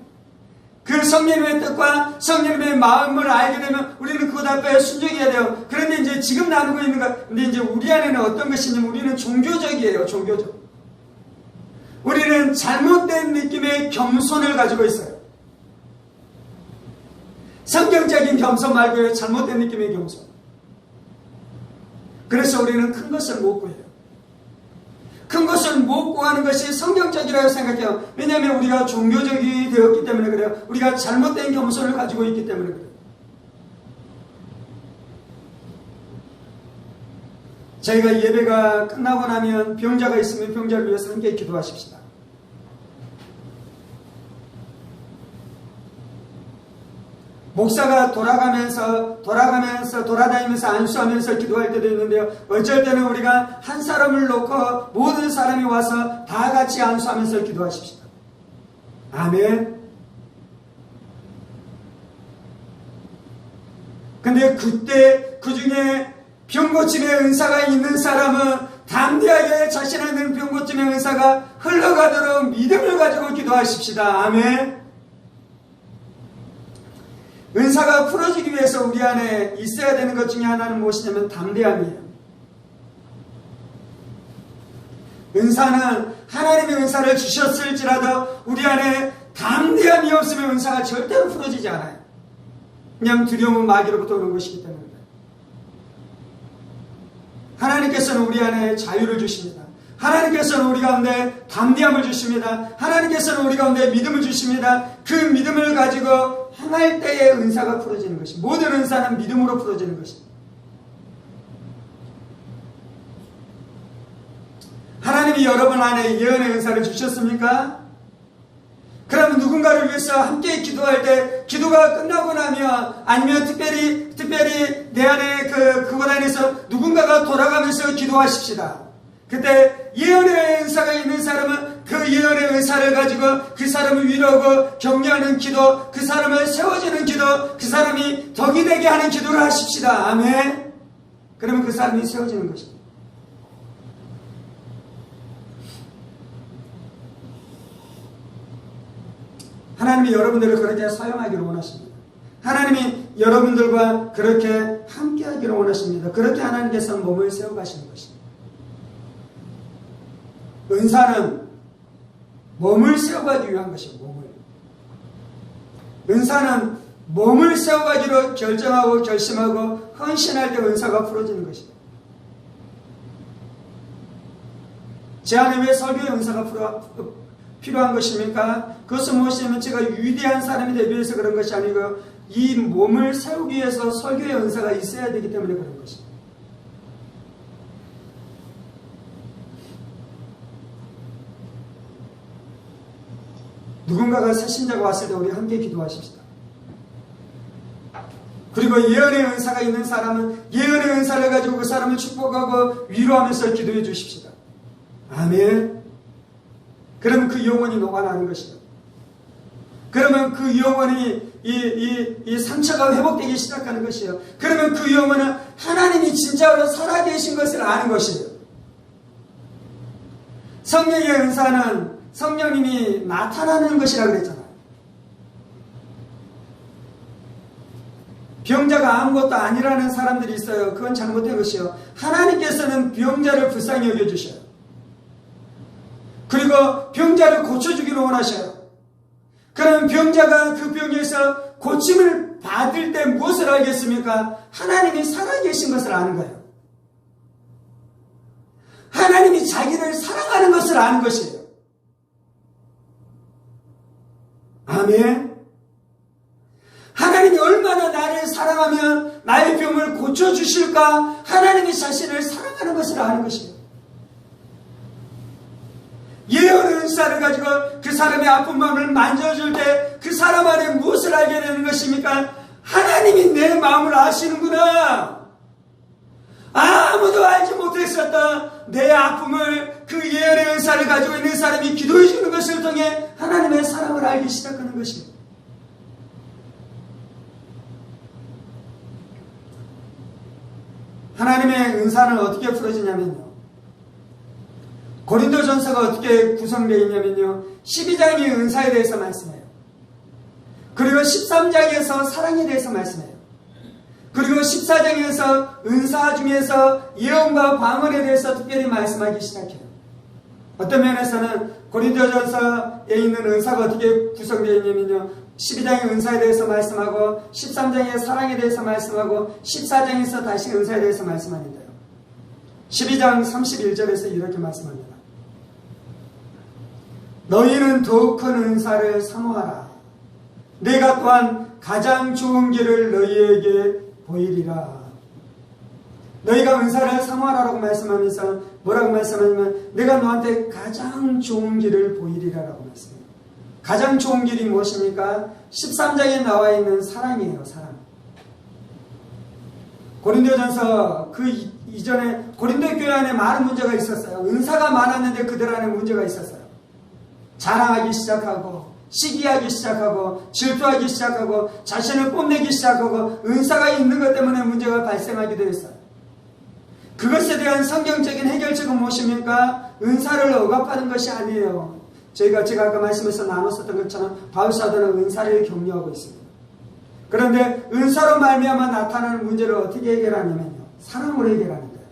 그 성령님의 뜻과 성령님의 마음을 알게 되면 우리는 그것 앞에 순종해야 돼요. 그런데 이제 지금 나누고 있는 것, 근데 이제 우리 안에는 어떤 것이냐면 우리는 종교적이에요. 종교적. 우리는 잘못된 느낌의 겸손을 가지고 있어요. 성경적인 겸손 말고요, 잘못된 느낌의 겸손. 그래서 우리는 큰 것을 못 구해요. 큰 것을 못 구하는 것이 성경적이라고 생각해요. 왜냐하면 우리가 종교적이 되었기 때문에 그래요. 우리가 잘못된 겸손을 가지고 있기 때문에 그래요. 저희가 예배가 끝나고 나면 병자가 있으면 병자를 위해서 함께 기도하십시다. 목사가 돌아다니면서 안수하면서 기도할 때도 있는데요. 어쩔 때는 우리가 한 사람을 놓고 모든 사람이 와서 다 같이 안수하면서 기도하십시다. 아멘. 근데 그때 그 중에 병고침의 은사가 있는 사람은 담대하게 자신의 병고침의 은사가 흘러가도록 믿음을 가지고 기도하십시다. 아멘. 은사가 풀어지기 위해서 우리 안에 있어야 되는 것 중에 하나는 무엇이냐면 담대함이에요. 은사는 하나님의 은사를 주셨을지라도 우리 안에 담대함이 없으면 은사가 절대로 풀어지지 않아요. 그냥 두려움은 마귀로부터 오는 것이기 때문에. 하나님께서는 우리 안에 자유를 주십니다. 하나님께서는 우리 가운데 담대함을 주십니다. 하나님께서는 우리 가운데 믿음을 주십니다. 그 믿음을 가지고 행할 때에 은사가 풀어지는 것입니다. 모든 은사는 믿음으로 풀어지는 것입니다. 하나님이 여러분 안에 예언의 은사를 주셨습니까? 그러면 누군가 누군가를 위해서 함께 기도할 때 기도가 끝나고 나면 아니면 특별히 내 안에 그것 안에서 누군가가 돌아가면서 기도하십시다. 그때 예언의 은사가 있는 사람은 그 예언의 은사를 가지고 그 사람을 위로하고 격려하는 기도, 그 사람을 세워주는 기도, 그 사람이 덕이 되게 하는 기도를 하십시다. 아멘. 그러면 그 사람이 세워지는 것입니다. 하나님이 여러분들을 그렇게 사용하기를 원하십니다. 하나님이 여러분들과 그렇게 함께하기를 원하십니다. 그렇게 하나님께서 몸을 세워가시는 것입니다. 은사는 몸을 세워가기 위한 것입니다. 은사는 몸을 세워가기로 결정하고 결심하고 헌신할 때 은사가 풀어지는 것입니다. 제 안에 왜 설교의 은사가 필요한 것입니까? 그것은 무엇이냐면 제가 위대한 사람이 되기 위해서 그런 것이 아니고 이 몸을 세우기 위해서 설교의 은사가 있어야 되기 때문에 그런 것입니다. 누군가가 새신자가 왔을 때 우리 함께 기도하십시다. 그리고 예언의 은사가 있는 사람은 예언의 은사를 가지고 그 사람을 축복하고 위로하면서 기도해 주십시다. 아멘. 그러면 그 영혼이 녹아나는 것이다. 그러면 그 영혼이 이 상처가 회복되기 시작하는 것이에요. 그러면 그 영혼은 하나님이 진짜로 살아계신 것을 아는 것이에요. 성령의 은사는 성령님이 나타나는 것이라고 그랬잖아요. 병자가 아무것도 아니라는 사람들이 있어요. 그건 잘못된 것이요. 하나님께서는 병자를 불쌍히 여겨주셔요. 그리고 병자를 고쳐주기를 원하셔요. 그럼 병자가 그 병에서 고침을 받을 때 무엇을 알겠습니까? 하나님이 살아계신 것을 아는 거예요. 하나님이 자기를 사랑하는 것을 아는 것이에요. 아멘. 하나님이 얼마나 나를 사랑하면 나의 병을 고쳐주실까? 하나님이 자신을 사랑하는 것을 아는 것이에요. 예언의 은사를 가지고 그 사람의 아픈 마음을 만져줄 때 그 사람 안에 무엇을 알게 되는 것입니까? 하나님이 내 마음을 아시는구나. 아무도 알지 못했었던 내 아픔을 그 예언의 은사를 가지고 있는 사람이 기도해 주는 것을 통해 하나님의 사랑을 알기 시작하는 것입니다. 하나님의 은사는 어떻게 풀어지냐면요. 고린도전서가 어떻게 구성되어 있냐면요. 12장이 은사에 대해서 말씀해요. 그리고 13장에서 사랑에 대해서 말씀해요. 그리고 14장에서 은사 중에서 예언과 방언에 대해서 특별히 말씀하기 시작해요. 어떤 면에서는 고린도전서에 있는 은사가 어떻게 구성되어 있냐면요. 12장의 은사에 대해서 말씀하고 13장의 사랑에 대해서 말씀하고 14장에서 다시 은사에 대해서 말씀하는데요. 12장 31절에서 이렇게 말씀합니다. 너희는 더욱 큰 은사를 사모하라. 내가 또한 가장 좋은 길을 너희에게 보이리라. 너희가 은사를 사모하라고 말씀하면서 뭐라고 말씀하냐면 내가 너한테 가장 좋은 길을 보이리라라고 말씀해요. 가장 좋은 길이 무엇입니까? 13장에 나와 있는 사랑이에요. 사랑. 고린도전서 그 이전에 고린도 교회 안에 많은 문제가 있었어요. 은사가 많았는데 그들 안에 문제가 있었어요. 자랑하기 시작하고 시기하기 시작하고 질투하기 시작하고 자신을 뽐내기 시작하고 은사가 있는 것 때문에 문제가 발생하기도 했어요. 그것에 대한 성경적인 해결책은 무엇입니까? 은사를 억압하는 것이 아니에요. 제가 아까 말씀에서 나눴었던 것처럼 바울사도는 은사를 격려하고 있습니다. 그런데 은사로 말미암아 나타나는 문제를 어떻게 해결하냐면요. 사랑으로 해결하는 거예요.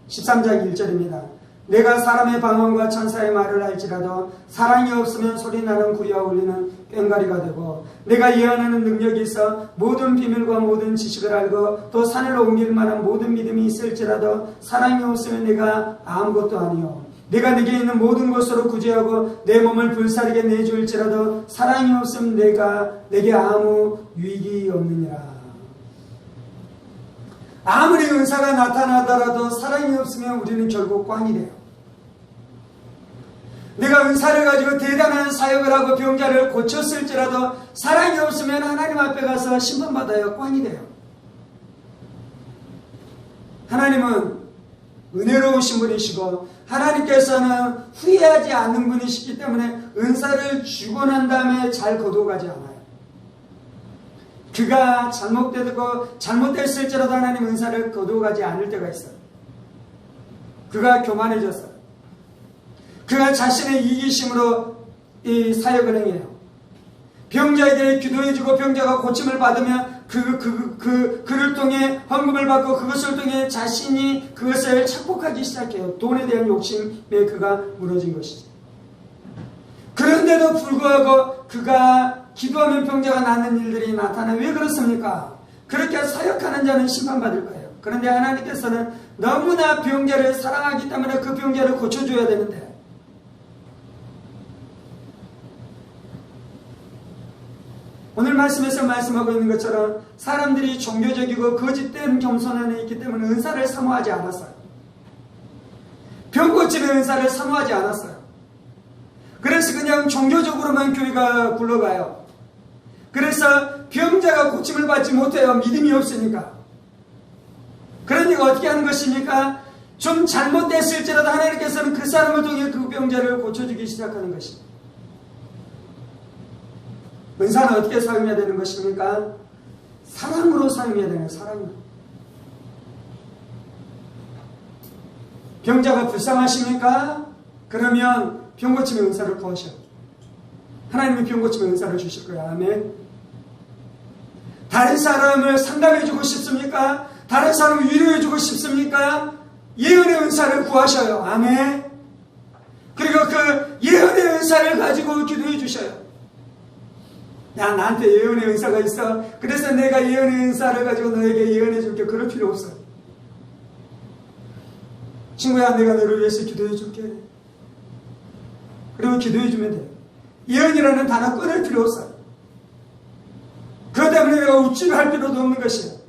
13장 1절입니다. 내가 사람의 방언과 천사의 말을 할지라도 사랑이 없으면 소리나는 구리와 울리는 꽹과리가 되고 내가 예언하는 능력이 있어 모든 비밀과 모든 지식을 알고 또 산을 옮길 만한 모든 믿음이 있을지라도 사랑이 없으면 내가 아무것도 아니요. 내가 네게 있는 모든 것으로 구제하고 내 몸을 불사르게 내줄지라도 사랑이 없으면 내게 아무 유익이 없느니라. 아무리 은사가 나타나더라도 사랑이 없으면 우리는 결국 꽝이 돼요. 내가 은사를 가지고 대단한 사역을 하고 병자를 고쳤을지라도 사랑이 없으면 하나님 앞에 가서 심판받아요. 꽝이 돼요. 하나님은 은혜로우신 분이시고 하나님께서는 후회하지 않는 분이시기 때문에 은사를 주고 난 다음에 잘 거두어가지 않아요. 그가 잘못됐을지라도 하나님 은사를 거두어가지 않을 때가 있어요. 그가 교만해졌어요. 그가 자신의 이기심으로 이 사역을 행해요. 병자에게 기도해주고 병자가 고침을 받으면 그를 통해 헌금을 받고 그것을 통해 자신이 그것을 착복하기 시작해요. 돈에 대한 욕심에 그가 무너진 것이죠. 그런데도 불구하고 그가 기도하면 병자가 낫는 일들이 나타나요. 왜 그렇습니까? 그렇게 사역하는 자는 심판받을 거예요. 그런데 하나님께서는 너무나 병자를 사랑하기 때문에 그 병자를 고쳐줘야 되는데 오늘 말씀에서 말씀하고 있는 것처럼 사람들이 종교적이고 거짓된 겸손 안에 있기 때문에 은사를 사모하지 않았어요. 병 고치는 은사를 사모하지 않았어요. 그래서 그냥 종교적으로만 교회가 굴러가요. 그래서 병자가 고침을 받지 못해요. 믿음이 없으니까. 그러니까 어떻게 하는 것입니까? 좀 잘못됐을지라도 하나님께서는 그 사람을 통해 그 병자를 고쳐주기 시작하는 것입니다. 은사는 어떻게 사용해야 되는 것입니까? 사랑으로 사용해야 되는 거예요. 사랑으로. 병자가 불쌍하십니까? 그러면 병고침의 은사를 구하셔요. 하나님이 병고침의 은사를 주실 거예요. 아멘. 다른 사람을 상담해주고 싶습니까? 다른 사람을 위로해주고 싶습니까? 예언의 은사를 구하셔요. 아멘. 그리고 그 예언의 은사를 가지고 기도해 주셔요. 야, 나한테 예언의 은사가 있어. 그래서 내가 예언의 은사를 가지고 너에게 예언해 줄게. 그럴 필요 없어. 친구야, 내가 너를 위해서 기도해 줄게. 그리고 기도해 주면 돼요. 예언이라는 단어 꺼낼 필요 없어. 그것 때문에 내가 우쭐 할 필요도 없는 것이에요.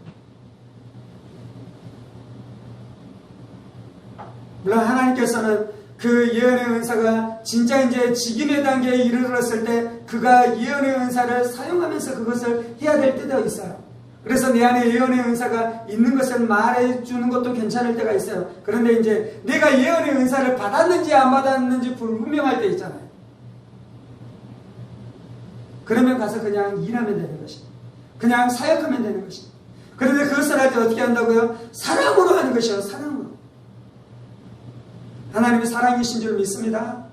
물론 하나님께서는 그 예언의 은사가 진짜 이제 직임의 단계에 이르렀을 때 그가 예언의 은사를 사용하면서 그것을 해야 될 때도 있어요. 그래서 내 안에 예언의 은사가 있는 것을 말해주는 것도 괜찮을 때가 있어요. 그런데 이제 내가 예언의 은사를 받았는지 안 받았는지 불분명할 때 있잖아요. 그러면 가서 그냥 일하면 되는 것입니다. 그냥 사역하면 되는 것입니다. 그런데 그것을 할 때 어떻게 한다고요? 사랑으로 하는 것이요. 사랑으로. 하나님이 사랑이신 줄 믿습니다.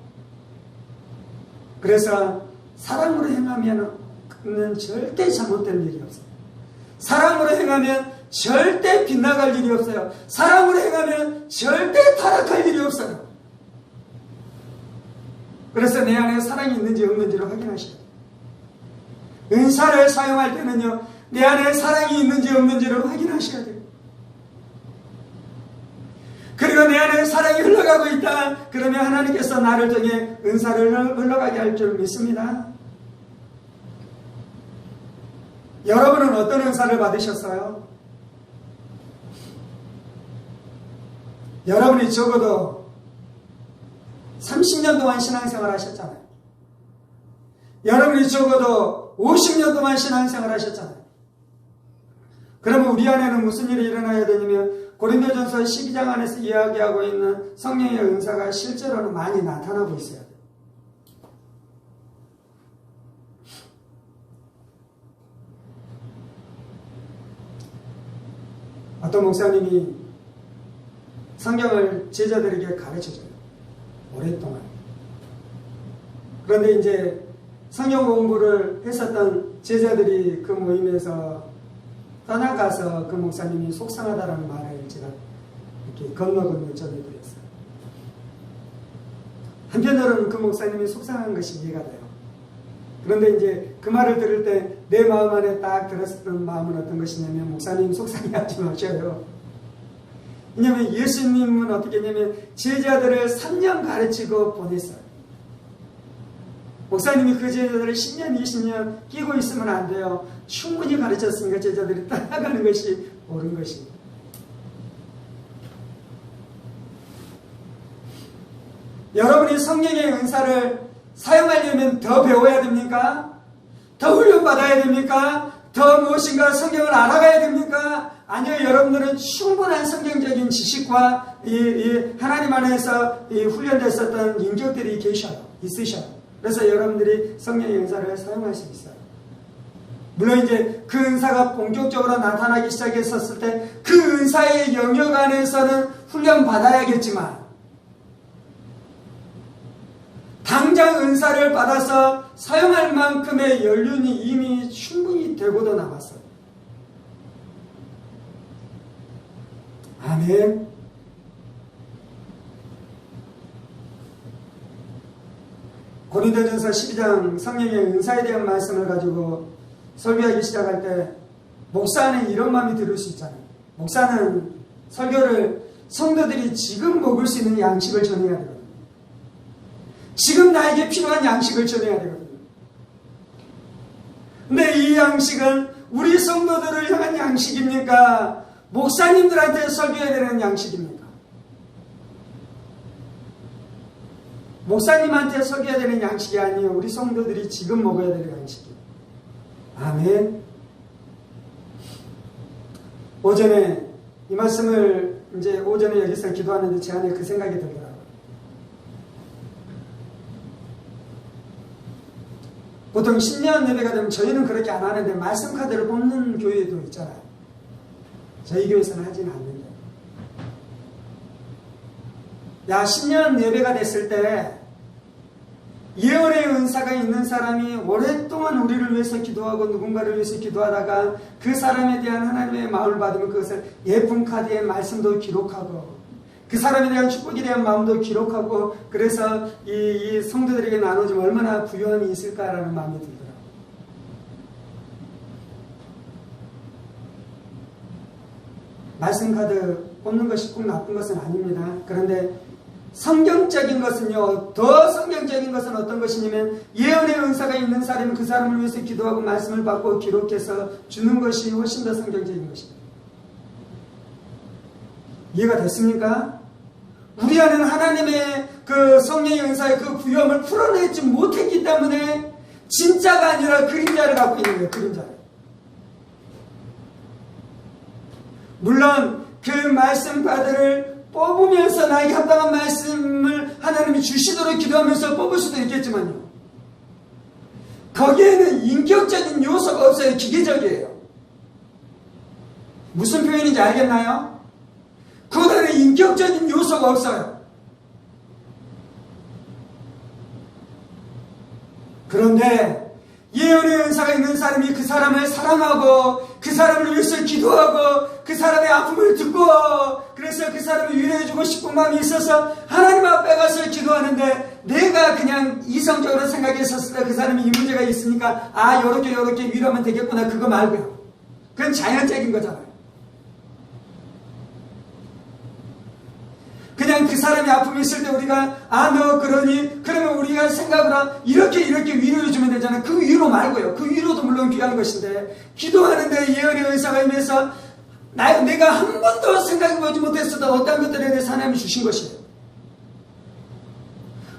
그래서 사랑으로 행하면 절대 잘못될 일이 없어요. 사랑으로 행하면 절대 빗나갈 일이 없어요. 사랑으로 행하면 절대 타락할 일이 없어요. 그래서 내 안에 사랑이 있는지 없는지를 확인하셔야 돼요. 은사를 사용할 때는요, 내 안에 사랑이 있는지 없는지를 확인하셔야 돼요. 그리고 내 안에 사랑이 흘러가고 있다. 그러면 하나님께서 나를 통해 은사를 흘러가게 할 줄 믿습니다. 여러분은 어떤 은사를 받으셨어요? 여러분이 적어도 30년 동안 신앙생활 하셨잖아요. 여러분이 적어도 50년 동안 신앙생활 하셨잖아요. 그러면 우리 안에는 무슨 일이 일어나야 되냐면 고린도전서 12장 안에서 이야기하고 있는 성령의 은사가 실제로는 많이 나타나고 있어요. 어떤 목사님이 성경을 제자들에게 가르쳐줘요. 오랫동안. 그런데 이제 성경 공부를 했었던 제자들이 그 모임에서 떠나가서 그 목사님이 속상하다라는 말을 제가 이렇게 건너 전해드렸어요. 한편으로는 그 목사님이 속상한 것이 이해가 돼요. 그런데 이제 그 말을 들을 때 내 마음 안에 딱 들었던 마음은 어떤 것이냐면, 목사님 속상해하지 마셔요. 왜냐하면 예수님은 어떻게 했냐면 제자들을 3년 가르치고 보냈어요. 목사님이 그 제자들을 10년, 20년 끼고 있으면 안 돼요. 충분히 가르쳤으니까 제자들이 따라가는 것이 옳은 것입니다. 여러분이 성령의 은사를 사용하려면 더 배워야 됩니까? 더 훈련받아야 됩니까? 더 무엇인가 성경을 알아가야 됩니까? 아니요, 여러분들은 충분한 성경적인 지식과 하나님 안에서 훈련됐었던 인격들이 있으셔요. 그래서 여러분들이 성령의 은사를 사용할 수 있어요. 물론 이제 그 은사가 본격적으로 나타나기 시작했었을 때 그 은사의 영역 안에서는 훈련받아야겠지만, 당장 은사를 받아서 사용할 만큼의 연륜이 이미 충분히 되고도 남았어요. 아멘. 고린도전서 12장 성령의 은사에 대한 말씀을 가지고 설교하기 시작할 때 목사는 이런 마음이 들을 수 있잖아요. 목사는 설교를 성도들이 지금 먹을 수 있는 양식을 전해야 되거든요. 지금 나에게 필요한 양식을 전해야 되거든요. 근데 이 양식은 우리 성도들을 향한 양식입니까? 목사님들한테 설교해야 되는 양식입니까? 목사님한테 설교해야 되는 양식이 아니에요. 우리 성도들이 지금 먹어야 되는 양식이에요. 아멘. 오전에 이 말씀을 이제 오전에 여기서 기도하는데 제 안에 그 생각이 들더라고요. 보통 신년 예배가 되면 저희는 그렇게 안 하는데 말씀 카드를 뽑는 교회도 있잖아요. 저희 교회에서는 하지는 않는데. 야, 신년 예배가 됐을 때 예언의 은사가 있는 사람이 오랫동안 우리를 위해서 기도하고 누군가를 위해서 기도하다가 그 사람에 대한 하나님의 마음을 받으면 그것을 예쁜 카드에 말씀도 기록하고 그 사람에 대한 축복에 대한 마음도 기록하고 그래서 이 성도들에게 나눠주면 얼마나 부유함이 있을까라는 마음이 들더라고요. 말씀 카드 뽑는 것이 꼭 나쁜 것은 아닙니다. 그런데 성경적인 것은요, 더 성경적인 것은 어떤 것이냐면 예언의 은사가 있는 사람은 그 사람을 위해서 기도하고 말씀을 받고 기록해서 주는 것이 훨씬 더 성경적인 것입니다. 이해가 됐습니까? 우리 안에는 하나님의 그 성령의 은사의 그 부여함을 풀어내지 못했기 때문에 진짜가 아니라 그림자를 갖고 있는 거예요. 그림자를. 물론 그 말씀 카드를 뽑으면서 나에게 합당한 말씀을 하나님이 주시도록 기도하면서 뽑을 수도 있겠지만요. 거기에는 인격적인 요소가 없어요. 기계적이에요. 무슨 표현인지 알겠나요? 그거는 인격적인 요소가 없어요. 그런데 예언의 은사가 있는 사람이 그 사람을 사랑하고 그 사람을 위해서 기도하고 그 사람의 아픔을 듣고 그래서 그 사람을 위로해주고 싶은 마음이 있어서 하나님 앞에 가서 기도하는데 내가 그냥 이성적으로 생각했었을 때 그 사람이 이 문제가 있으니까 아 요렇게 위로하면 되겠구나 그거 말고요. 그건 자연적인 거잖아요. 그냥 그 사람이 아픔이 있을 때 우리가 아 너 그러니 그러면 우리가 생각으로 이렇게 위로해 주면 되잖아요. 그 위로 말고요. 그 위로도 물론 귀한 것인데 기도하는데 예언의 은사가 임해서 내가 한 번도 생각해보지 못했었던 어떤 것들에 대해서 하나님이 주신 것이에요.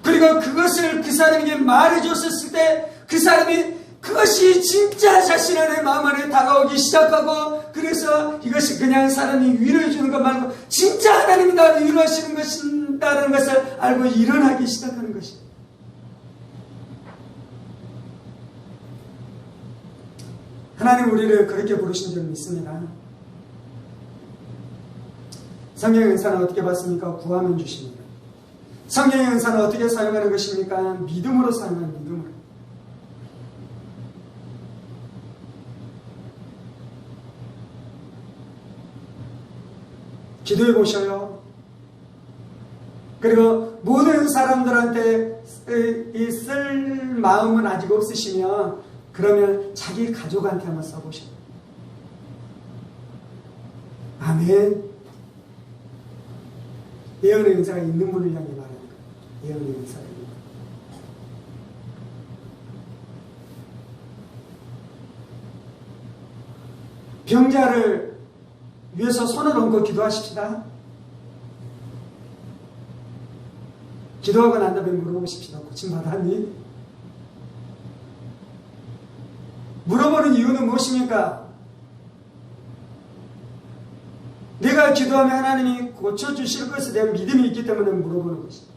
그리고 그것을 그 사람에게 말해줬을 때 그 사람이 그것이 진짜 자신 안의 마음 안에 다가오기 시작하고 그래서 이것이 그냥 사람이 위로해 주는 것 말고 진짜 하나님이 나를 위로하시는 것이다라는 것을 알고 일어나기 시작하는 것이에요. 하나님 우리를 그렇게 부르신 줄 믿습니다. 성령의 은사는 어떻게 받습니까? 구하면 주십니다. 성령의 은사는 어떻게 사용하는 것입니까? 믿음으로 사용하는 믿음으로. 기도해 보셔요. 그리고 모든 사람들한테 쓸 마음은 아직 없으시면 그러면 자기 가족한테 한번 써보셔요. 아멘. 예언의 은사가 있는 분을 향해 말하는 거예요. 예언의 은사가 있는 거예요. 병자를 위해서 손을 얹고 기도하십시다. 기도하고 난 다음에 물어보십시다. 고침받았니? 물어보는 이유는 무엇입니까? 내가 기도하면 하나님이 고쳐주실 것에 대한 믿음이 있기 때문에 물어보는 것입니다.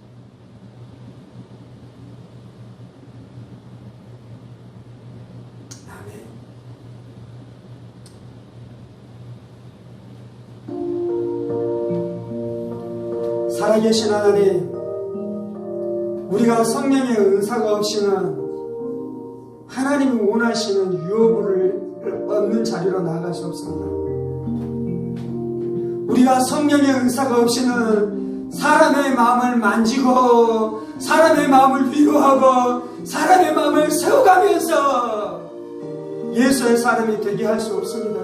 살아계신 하나님, 우리가 성령의 은사가 없이는 하나님이 원하시는 유효부를 얻는 자리로 나아갈 수 없습니다. 우리가 성령의 은사가 없이는 사람의 마음을 만지고 사람의 마음을 위로하고 사람의 마음을 세워가면서 예수의 사람이 되게 할 수 없습니다.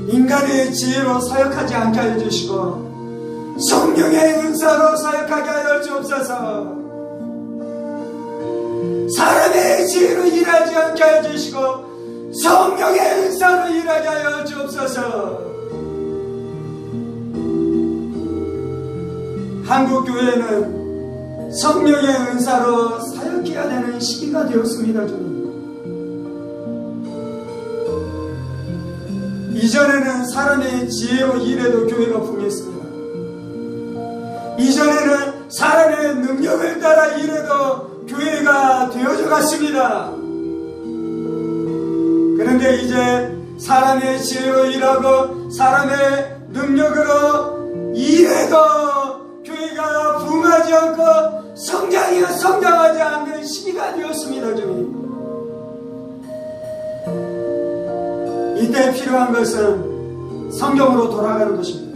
인간의 지혜로 사역하지 않게 하여 주시고 성령의 은사로 사역하게 하여 주옵소서. 사람의 지혜로 일하지 않게 하여 주시고 성령의 은사로 일하게 하여 주옵소서. 한국교회는 성령의 은사로 사역해야 되는 시기가 되었습니다. 주님, 이전에는 사람의 지혜로 일해도 교회가 풍요했습니다. 이전에는 사람의 능력을 따라 일해도 교회가 되어져 갔습니다. 그런데 이제 사람의 지혜로 일하고 사람의 능력으로 일해도 교회가 부흥하지 않고 성장하지 않는 시기가 되었습니다. 주님, 이때 필요한 것은 성경으로 돌아가는 것입니다.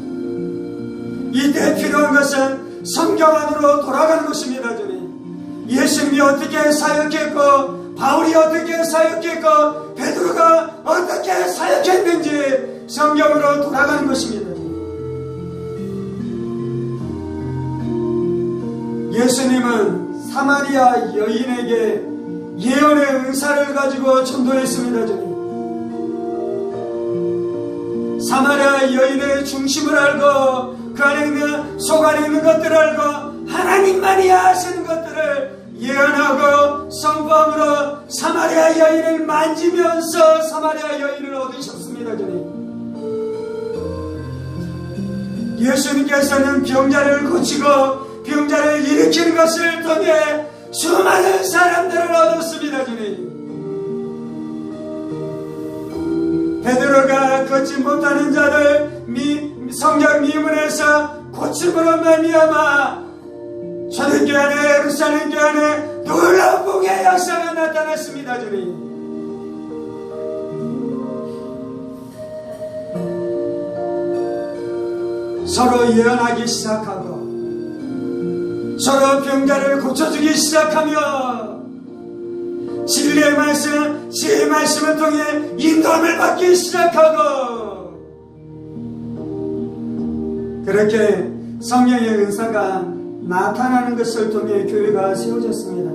이때 필요한 것은 성경 안으로 돌아가는 것입니다. 주님, 예수님이 어떻게 사역했고 바울이 어떻게 사역했고 베드로가 어떻게 사역했는지 성경으로 돌아가는 것입니다. 예수님은 사마리아 여인에게 예언의 은사를 가지고 전도했습니다. 주님, 사마리아 여인의 중심을 알고 그 안에 있는 속 안에 있는 것들을 알고 하나님만이 아시는 것들을 예언하고 선포함으로 사마리아 여인을 만지면서 사마리아 여인을 얻으셨습니다. 주님, 예수님께서는 병자를 고치고 병자를 일으키는 것을 통해 수많은 사람들을 얻었습니다. 주님, 베드로가 걷지 못하는 자를 성경 미문에서 고침으로 말미암아 초대교회 안에 예루살렘 교회 안에 놀라운 복의 역사가 나타났습니다. 주님, 서로 예언하기 시작하고 서로 병자를 고쳐주기 시작하며 진리의 말씀을 통해 인도함을 받기 시작하고 그렇게 성령의 은사가 나타나는 것을 통해 교회가 세워졌습니다.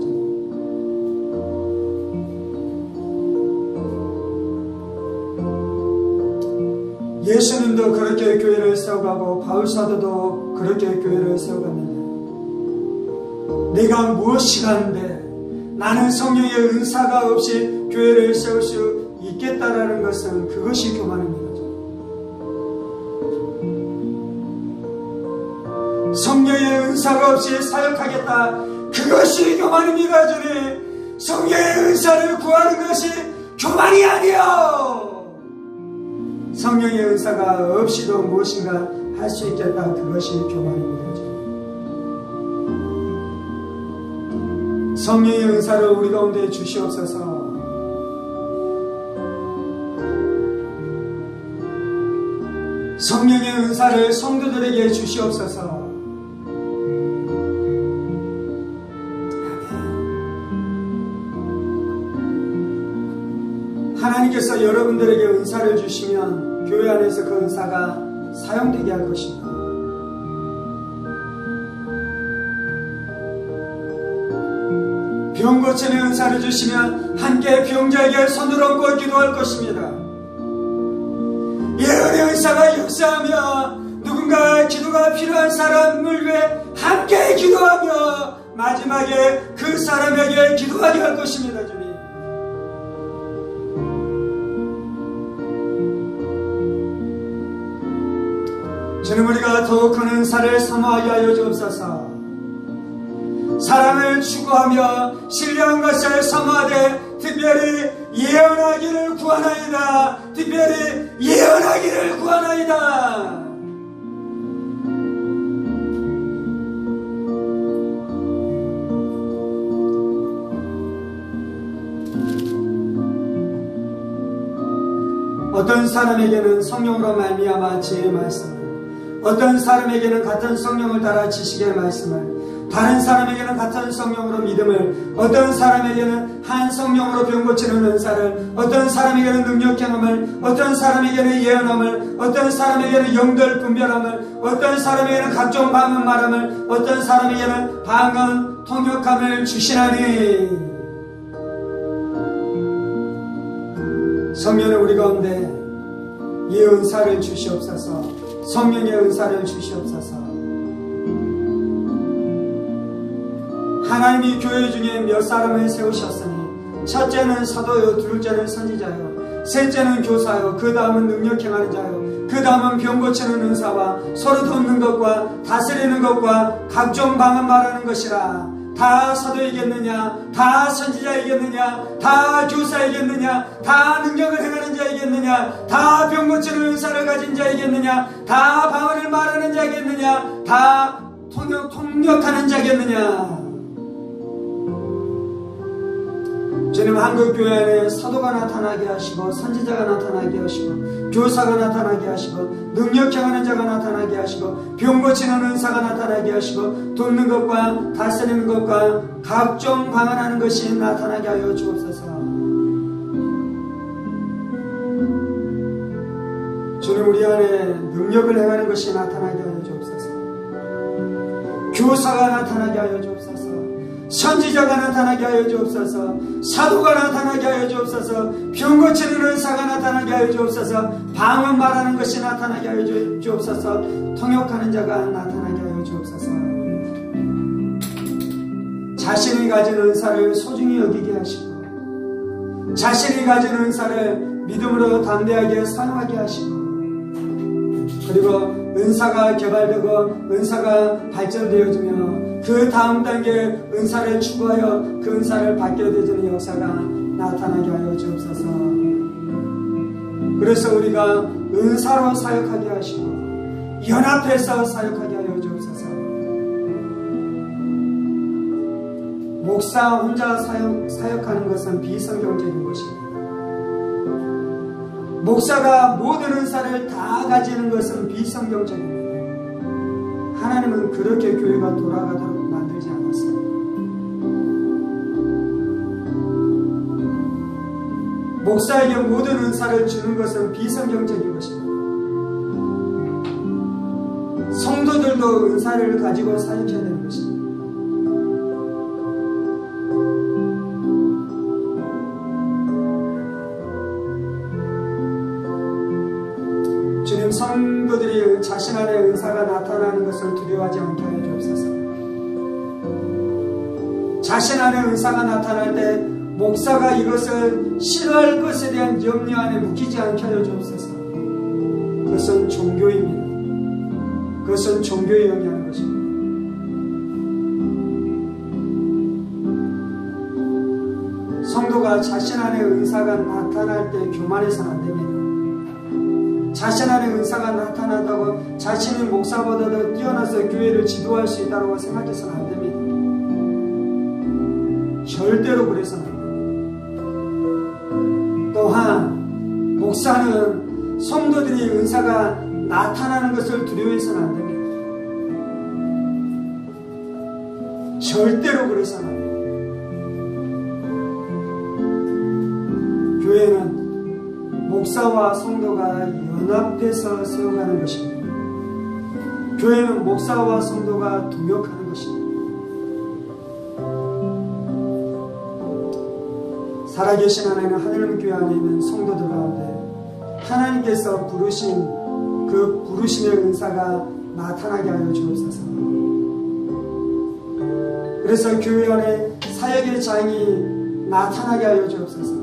예수님도 그렇게 교회를 세워가고 바울사도도 그렇게 교회를 세워갔는데 내가 무엇이 하는데 나는 성령의 은사가 없이 교회를 세울 수 있겠다라는 것은 그것이 교만입니다. 성령의 은사가 없이 사역하겠다, 그것이 교만입니다. 주님, 성령의 은사를 구하는 것이 교만이 아니요, 성령의 은사가 없이도 무엇인가 할 수 있겠다, 그것이 교만입니다. 성령의 은사를 우리 가운데 주시옵소서. 성령의 은사를 성도들에게 주시옵소서. 하나님께서 여러분들에게 은사를 주시면 교회 안에서 그 은사가 사용되게 할 것입니다. 병 고치는 은사를 주시면 함께 병자에게 손을 얹고 기도할 것입니다. 예언의 은사가 역사하며 누군가 기도 기도가 필요한 사람을 위해 함께 기도하며 마지막에 그 사람에게 기도하게 할 것입니다. 주님. 주님, 우리가 더욱 큰 은사를 사모하게 하여 주옵소서. 사랑을 추구하며 신뢰한 것을 사모하되 특별히 예언하기를 구하나이다. 특별히 예언하기를 구하나이다. 어떤 사람에게는 성령으로 말미암아 지혜의 말씀을, 어떤 사람에게는 같은 성령을 따라 지식의 말씀을, 다른 사람에게는 같은 성령으로 믿음을, 어떤 사람에게는 한 성령으로 병 고치는 은사를, 어떤 사람에게는 능력 경험을, 어떤 사람에게는 예언함을, 어떤 사람에게는 영들 분별함을, 어떤 사람에게는 각종 방언 말함을, 어떤 사람에게는 방언 통역함을 주시나니 성령의 우리 가운데 이 은사를 주시옵소서. 성령의 은사를 주시옵소서. 하나님이 교회 중에 몇 사람을 세우셨으니 첫째는 사도요, 둘째는 선지자요, 셋째는 교사요, 그 다음은 능력 행하는 자요, 그 다음은 병 고치는 은사와 서로 돕는 것과 다스리는 것과 각종 방언 말하는 것이라. 다 사도이겠느냐? 다 선지자이겠느냐? 다 교사이겠느냐? 다 능력을 행하는 자이겠느냐? 다 병 고치는 은사를 가진 자이겠느냐? 다 방언을 말하는 자이겠느냐? 다 통역하는 자겠느냐? 주님, 한국교회 안에 사도가 나타나게 하시고 선지자가 나타나게 하시고 교사가 나타나게 하시고 능력 행하는 자가 나타나게 하시고 병 고치는 은사가 나타나게 하시고 돕는 것과 다스리는 것과 각종 방언하는 것이 나타나게 하여 주옵소서. 주님, 우리 안에 능력을 행하는 것이 나타나게 하여 주옵소서. 교사가 나타나게 하여 주옵소서. 선지자가 나타나게 하여 주옵소서. 사도가 나타나게 하여 주옵소서. 병 고치는 은사가 나타나게 하여 주옵소서. 방언 말하는 것이 나타나게 하여 주옵소서. 통역하는 자가 나타나게 하여 주옵소서. 자신이 가진 은사를 소중히 여기게 하시고 자신이 가진 은사를 믿음으로 담대하게 사용하게 하시고 그리고 은사가 개발되고 은사가 발전되어지며 그 다음 단계 은사를 추구하여 그 은사를 받게 되는 역사가 나타나게 하여 주옵소서. 그래서 우리가 은사로 사역하게 하시고 연합해서 사역하게 하여 주옵소서. 목사 혼자 사역하는 것은 비성경적인 것입니다. 목사가 모든 은사를 다 가지는 것은 비성경적입니다. 하나님은 그렇게 교회가 돌아가도록 만들지 않았습니다. 목사에게 모든 은사를 주는 것은 비성경적인 것입니다. 성도들도 은사를 가지고 사역해야 되는 것입니다. 주님, 성도들이 자신 안에 은사가 나타나는 것을 두려워하지 않게 하여 주옵소서. 자신 안에 은사가 나타날 때 목사가 이것을 싫어할 것에 대한 염려 안에 묵히지 않게 하여 주옵소서. 그것은 종교입니다. 그것은 종교에 영향하는 것입니다. 성도가 자신 안에 은사가 나타날 때 교만해서는 안 됩니다. 자신 안에 은사가 나타난다고 자신이 목사보다도 뛰어나서 교회를 지도할 수 있다고 생각해서는 안 됩니다. 절대로 그래서는 안 됩니다. 또한 목사는 성도들이 은사가 나타나는 것을 두려워해서는 안 됩니다. 절대로 그래서는 안 됩니다. 교회는 목사와 성도가 연합해서 세워가는 것입니다. 교회는 목사와 성도가 동역하는 것입니다. 살아계신 하나님, 하늘님 교회 안에 있는 성도들 가운데 하나님께서 부르신 그 부르심의 은사가 나타나게 하여 주옵소서. 그래서 교회 안에 사역의 장이 나타나게 하여 주옵소서.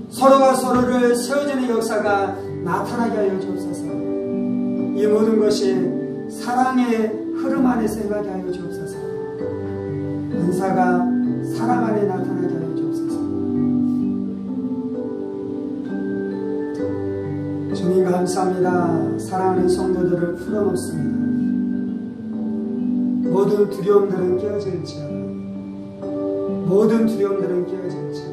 서로가 서로를 세워주는 역사가 나타나게 하여 주옵소서. 이 모든 것이 사랑의 흐름 안에 생각하게 하여 주옵소서. 은사가 사랑 안에 나타나게 하여 주옵소서. 주님 감사합니다. 사랑하는 성도들을 풀어놓습니다. 모든 두려움들은 깨어질지어다. 모든 두려움들은 깨어질지어다.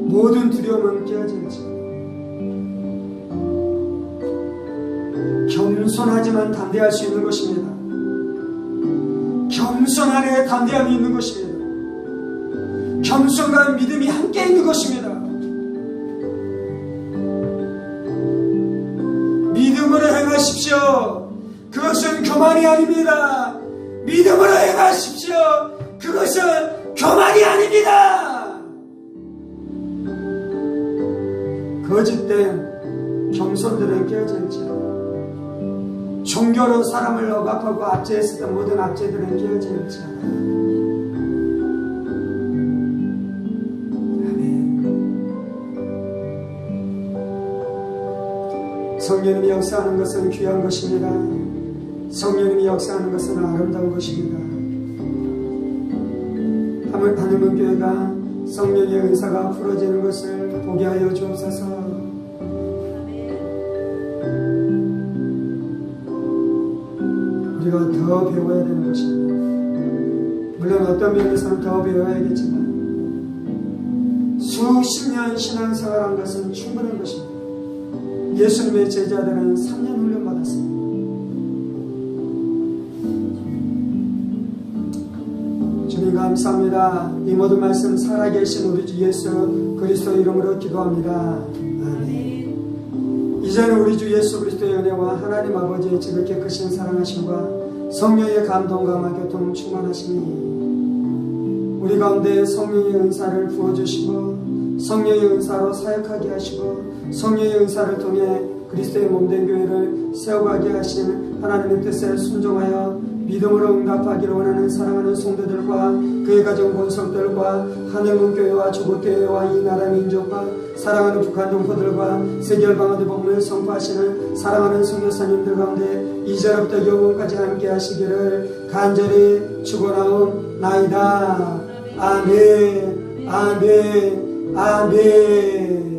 모든 두려움은 깨어질지어다. 겸손하지만 담대할 수 있는 것입니다. 겸손 안에 담대함이 있는 것입니다. 겸손과 믿음이 함께 있는 것입니다. 믿음으로 행하십시오. 그것은 교만이 아닙니다. 믿음으로 행하십시오. 그것은 교만이 아닙니다. 거짓된 겸손들은 깨어질지어다. 종교로 사람을 억압하고 압제했었던 모든 압제들은 깨어질지어다. 아멘. 성령님이 역사하는 것은 귀한 것입니다. 성령님이 역사하는 것은 아름다운 것입니다. 하늘문 교회가 성령의 은사가 풀어지는 것을 보게 하여 주옵소서. 우리가 더 배워야 되는 것입니다. 물론 어떤 면에서는 더 배워야겠지만 수십 년 신앙생활한 것은 충분한 것입니다. 예수님의 제자들은 3년 훈련받았습니다. 주님 감사합니다. 이 모든 말씀 살아계신 우리 주 예수 그리스도 이름으로 기도합니다. 아멘. 이제는 우리 주 예수 그리스도의 은혜와 하나님 아버지의 지극히 크신 사랑하심과 성령의 감동과 교통을 충만하시니 우리 가운데 성령의 은사를 부어주시고 성령의 은사로 사역하게 하시고 성령의 은사를 통해 그리스도의 몸된 교회를 세워가게 하신 하나님의 뜻에 순종하여 믿음으로 응답하기를 원하는 사랑하는 성도들과 그의 가정 본성들과 하늘문 교회와 조국교회와 이 나라 민족과 사랑하는 북한 동포들과 세계열방어대 법문을 선포하시는 사랑하는 선교사님들 가운데 이제부터 영원까지 함께 하시기를 간절히 축원하옵나이다. 아멘. 아멘. 아멘.